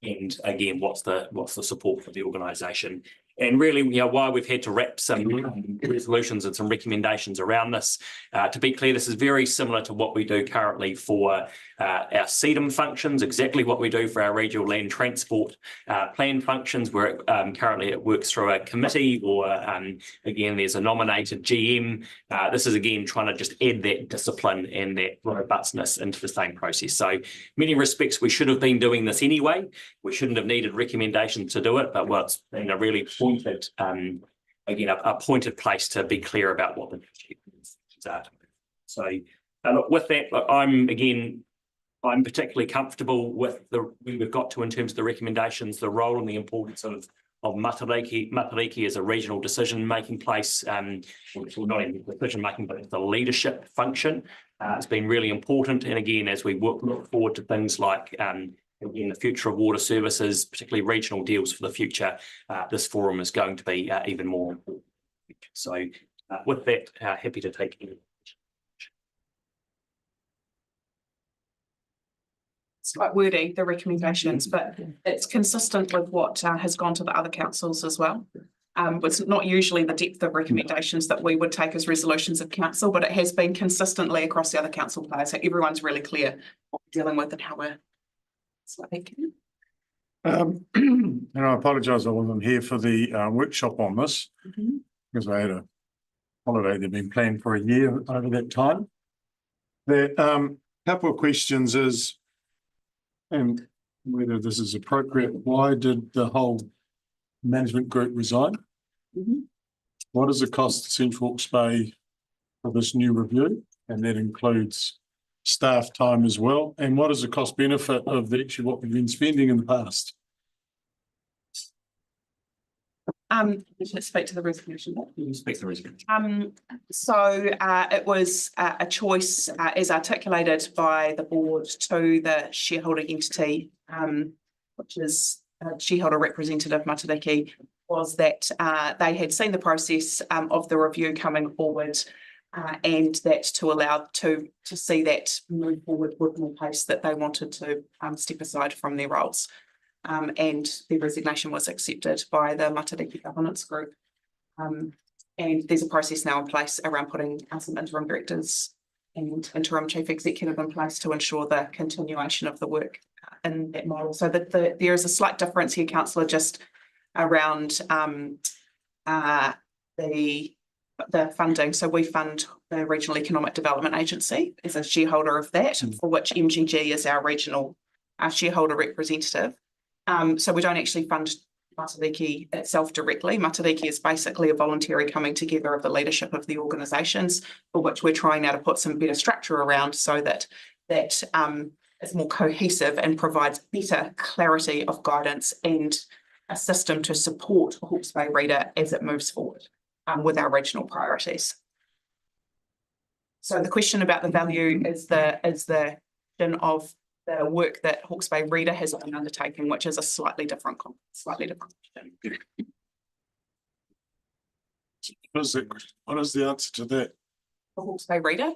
And again, what's the support for the organisation? And really, why we've had to wrap some resolutions and some recommendations around this. To be clear, this is very similar to what we do currently for our CEDM functions, exactly what we do for our regional land transport plan functions, where currently it works through a committee or again, there's a nominated GM. This is again trying to just add that discipline and that robustness into the same process. So in many respects, we should have been doing this anyway. We shouldn't have needed recommendations to do it, but it's been a really pointed, again, a pointed place to be clear about what the objectives are. So look, with that, look, I'm particularly comfortable with where we've got to in terms of the recommendations, the role and the importance of Matariki as a regional decision-making place, well, not even decision-making, but it's a leadership function. It's been really important. And again, as we look forward to things like, again, the future of water services, particularly regional deals for the future, this forum is going to be even more important. So with that, happy to take any. It's quite wordy, the recommendations, but it's consistent with what has gone to the other councils as well. It's not usually the depth of recommendations that we would take as resolutions of council, but it has been consistently across the other council players. So everyone's really clear what we're dealing with and how we're. And I apologise I wasn't here for the workshop on this because I had a holiday that had been planned for a year over that time. The couple of questions is, and whether this is appropriate, why did the whole management group resign? What is the cost to Central Hawke's Bay for this new review? And that includes staff time as well. And what is the cost benefit of actually what we've been spending in the past? Let's speak to the resignation. Speak to the resignation. So it was a choice as articulated by the board to the shareholder entity, which is shareholder representative Matariki, was that they had seen the process of the review coming forward and that to allow to see that move forward with more pace, that they wanted to step aside from their roles. And the resignation was accepted by the Matariki governance group. And there's a process now in place around putting some interim directors and interim chief executive in place to ensure the continuation of the work in that model. So that there is a slight difference here, councillor, just around the funding. So we fund the Regional Economic Development Agency as a shareholder of that, for which MGG is our regional shareholder representative. So we don't actually fund Matariki itself directly. Matariki is basically a voluntary coming together of the leadership of the organisations, for which we're trying now to put some better structure around so that is more cohesive and provides better clarity of guidance and a system to support Hawke's Bay Reader as it moves forward with our regional priorities. So the question about the value is the of the work that Hawke's Bay Reader has been undertaking, which is a slightly different question. What is the answer to that? The Hawke's Bay Reader.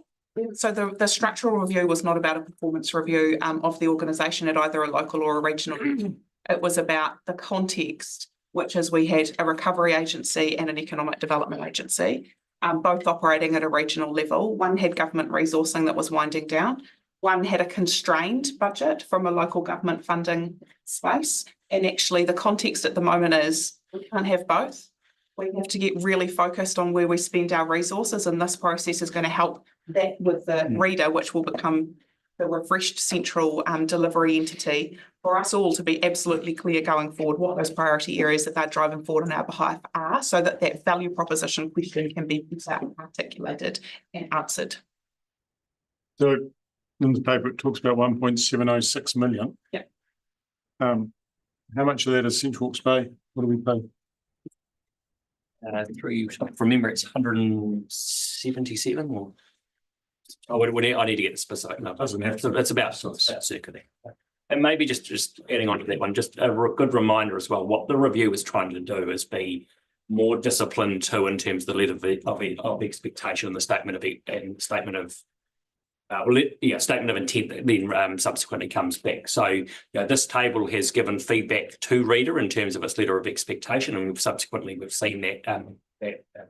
So the structural review was not about a performance review of the organisation at either a local or a regional level. It was about the context, which is we had a recovery agency and an economic development agency, both operating at a regional level. One had government resourcing that was winding down. One had a constrained budget from a local government funding space. And actually the context at the moment is we can't have both. We have to get really focused on where we spend our resources, and this process is going to help that with the reader, which will become the refreshed central delivery entity, for us all to be absolutely clear going forward what those priority areas that they're driving forward on our behalf are, so that that value proposition question can be better articulated and answered. So in the paper, it talks about 1.706 million. Yeah. How much of that is Central Hawke's Bay? What do we pay? Remember, it's 177 or. I need to get the specific number. Doesn't have to. It's about circa there. And maybe just adding on to that one, just a good reminder as well, what the review is trying to do is be more disciplined too in terms of the level of expectation, the statement of statement of intent that then subsequently comes back. So this table has given feedback to Reader in terms of its letter of expectation, and we've seen that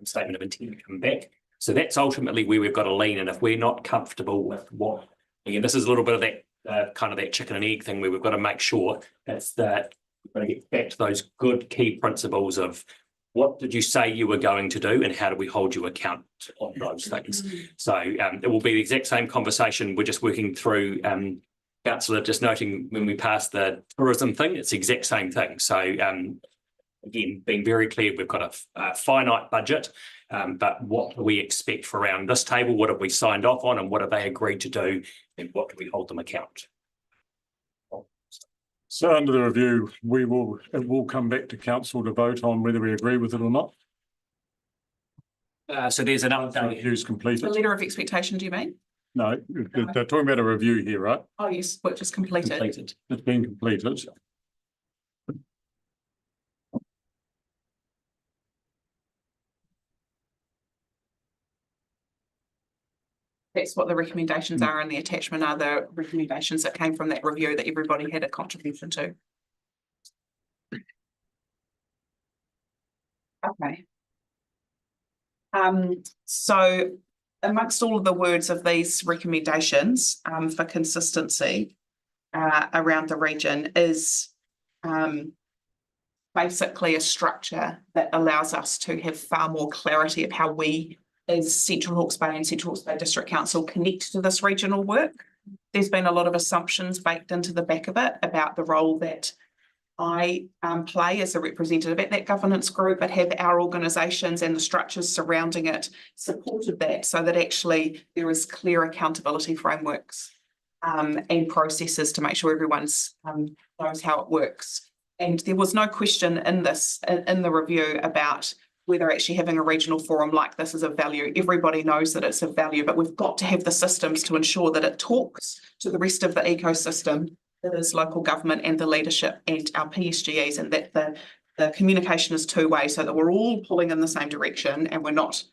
statement of intent come back. So that's ultimately where we've got to lean. And if we're not comfortable with what, again, this is a little bit of that kind of that chicken and egg thing where we've got to make sure that's that we're going to get back to those good key principles of what did you say you were going to do and how do we hold you account on those things. So it will be the exact same conversation. We're just working through, Councillor just noting when we passed the tourism thing, it's the exact same thing. So again, being very clear, we've got a finite budget, but what do we expect for around this table? What have we signed off on and what have they agreed to do and what do we hold them account? So under the review, it will come back to council to vote on whether we agree with it or not. So there's an The update. review's The completed. letter of expectation, do you mean? No, they're talking about a review here, right? Oh, yes, which is completed. Completed. It's been completed. That's what the recommendations are, and the attachment are the recommendations that came from that review that everybody had a contribution to. Okay. So amongst all of the words of these recommendations, for consistency, around the region is, basically a structure that allows us to have far more clarity of how we as Central Hawke's Bay and Central Hawke's Bay District Council connect to this regional work. There's been a lot of assumptions baked into the back of it about the role that I play as a representative at that governance group, but have our organisations and the structures surrounding it supported that so that actually there is clear accountability frameworks and processes to make sure everyone's knows how it works. And there was no question in the review about whether actually having a regional forum like this is of value. Everybody knows that it's of value, but we've got to have the systems to ensure that it talks to the rest of the ecosystem, that is local government and the leadership and our PSGEs, and that the communication is two-way so that we're all pulling in the same direction and we're not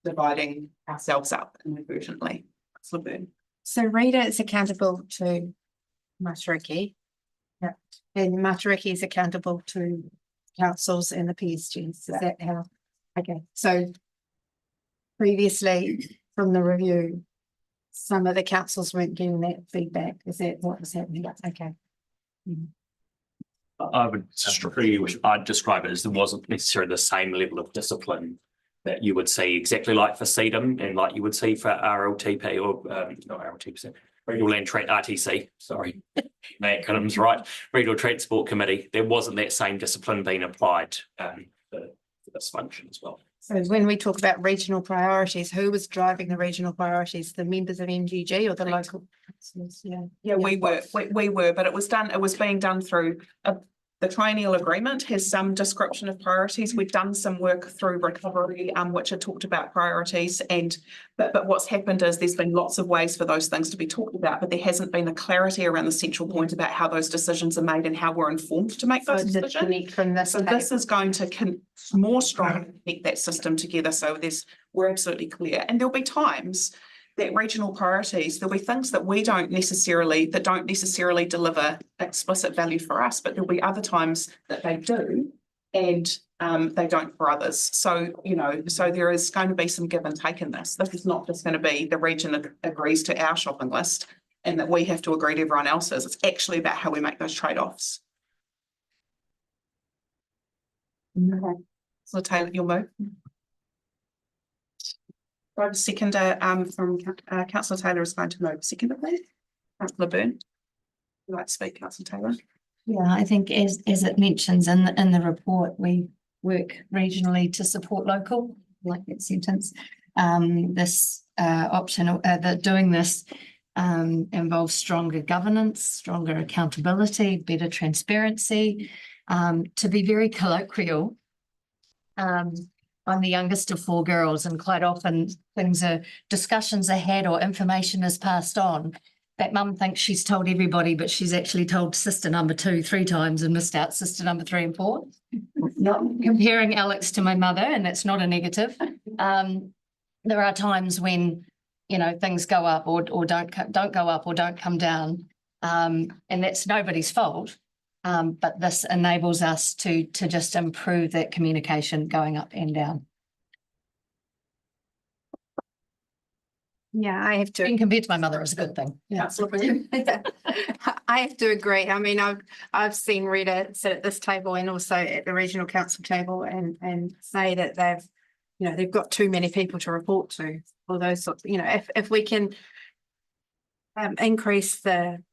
dividing ourselves up inadvertently. So Reader is accountable to Matariki. Yeah. And Matariki is accountable to councils and the PSGs. Is that how? Okay, so previously from the review, some of the councils weren't getting that feedback. Is that what was happening? Okay. I'd describe it as there wasn't necessarily the same level of discipline that you would see exactly like for CEDM and like you would see for RLTP or not RLTP, Regional Land RTC, sorry, my acronym's right, Regional Transport Committee. There wasn't that same discipline being applied for this function as well. So when we talk about regional priorities, who was driving the regional priorities? The members of MGG or the local councils? Yeah, we were, but it was being done through the triennial agreement has some description of priorities. We've done some work through recovery, which had talked about priorities, but what's happened is there's been lots of ways for those things to be talked about, but there hasn't been a clarity around the central point about how those decisions are made and how we're informed to make those decisions. So this is going to more strongly connect that system together. So we're absolutely clear, and there'll be times that regional priorities, there'll be things that don't necessarily deliver explicit value for us, but there'll be other times that they do and they don't for others. So, so there is going to be some give and take in this. This is not just going to be the region agrees to our shopping list and that we have to agree to everyone else's. It's actually about how we make those trade-offs. Okay. So Taylor, you'll move. Seconder from Councillor Taylor is going to move. Seconder, please. Councillor Byrne. You'd like to speak, Councillor Taylor? Yeah, I think as it mentions in the report, we work regionally to support local, like that sentence. This option, doing this involves stronger governance, stronger accountability, better transparency. To be very colloquial, I'm the youngest of 4 girls, and quite often discussions are had or information is passed on that mum thinks she's told everybody, but she's actually told sister number 2 3 times and missed out sister number 3 and 4. Not comparing Alex to my mother, and that's not a negative. There are times when, you know, things go up or don't go up or don't come down. And that's nobody's fault. But this enables us to just improve that communication going up and down. Yeah, I have to. Being compared to my mother is a good thing. Yeah. I have to agree. I mean, I've seen Rita sit at this table and also at the regional council table and say that they've got too many people to report to, all those sorts, if we can increase the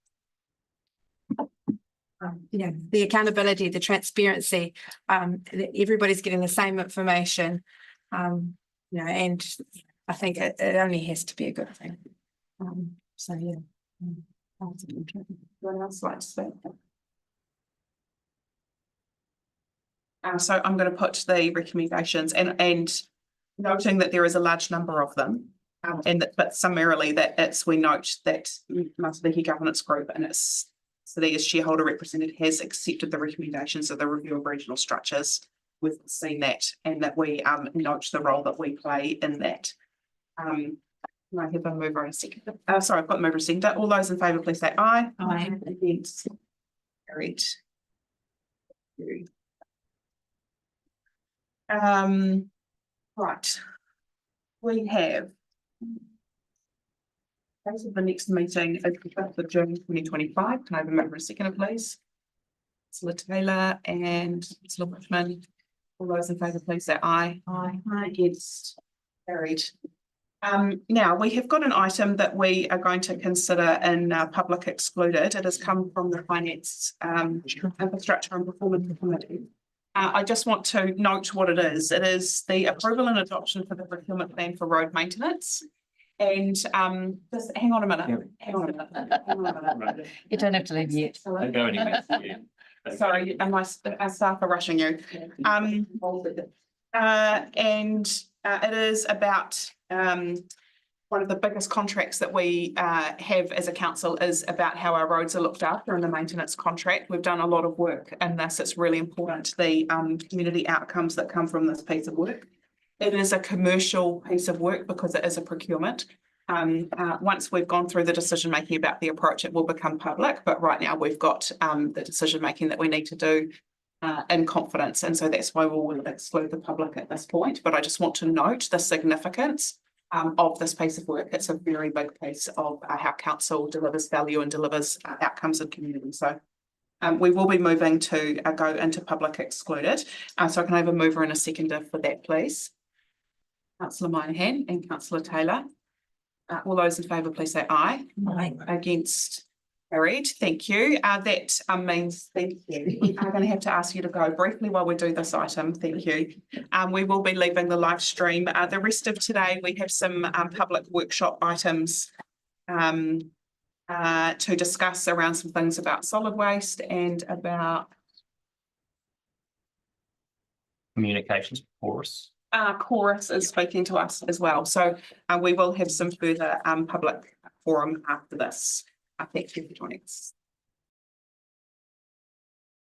the accountability, the transparency, that everybody's getting the same information, and I think it only has to be a good thing. So yeah. Anyone else like to speak? So I'm going to put the recommendations and noting that there is a large number of them, but summarily we note that Matariki Governance Group and its city as shareholder representative has accepted the recommendations of the review of regional structures. We've seen that, and that we note the role that we play in that. I have a mover and a second. Sorry, I've got mover and seconder. All those in favour, please say aye. Aye. Against. Carried. Right. We have. As of the next meeting is the 5th of June 2025. Can I have a mover and seconder, please? Councillor Taylor and Councillor Bushman. All those in favour, please say aye. Aye. Against. Carried. Now we have got an item that we are going to consider in public excluded. It has come from the Finance, Infrastructure and Performance Committee. I just want to note what it is. It is the approval and adoption for the procurement plan for road maintenance. And just hang on a minute. Hang on a minute. You don't have to leave yet. Don't go anywhere. Sorry, and my staff are rushing you. It is about one of the biggest contracts that we have as a council is about how our roads are looked after in the maintenance contract. We've done a lot of work in this. It's really important, the community outcomes that come from this piece of work. It is a commercial piece of work because it is a procurement. Once we've gone through the decision making about the approach, it will become public. But right now we've got the decision making that we need to do in confidence, and so that's why we will exclude the public at this point. But I just want to note the significance of this piece of work. It's a very big piece of how council delivers value and delivers outcomes in community. So we will be moving to go into public excluded. So can I have a mover and a seconder for that, please? Councillor Moynihan and Councillor Taylor. All those in favour, please say aye. Aye. Against. Carried. Thank you. That means thank you. We are going to have to ask you to go briefly while we do this item. Thank you. We will be leaving the live stream. The rest of today, we have some public workshop items to discuss around some things about solid waste and about Communications Chorus. Chorus is speaking to us as well. So we will have some further public forum after this. Thank you for joining us.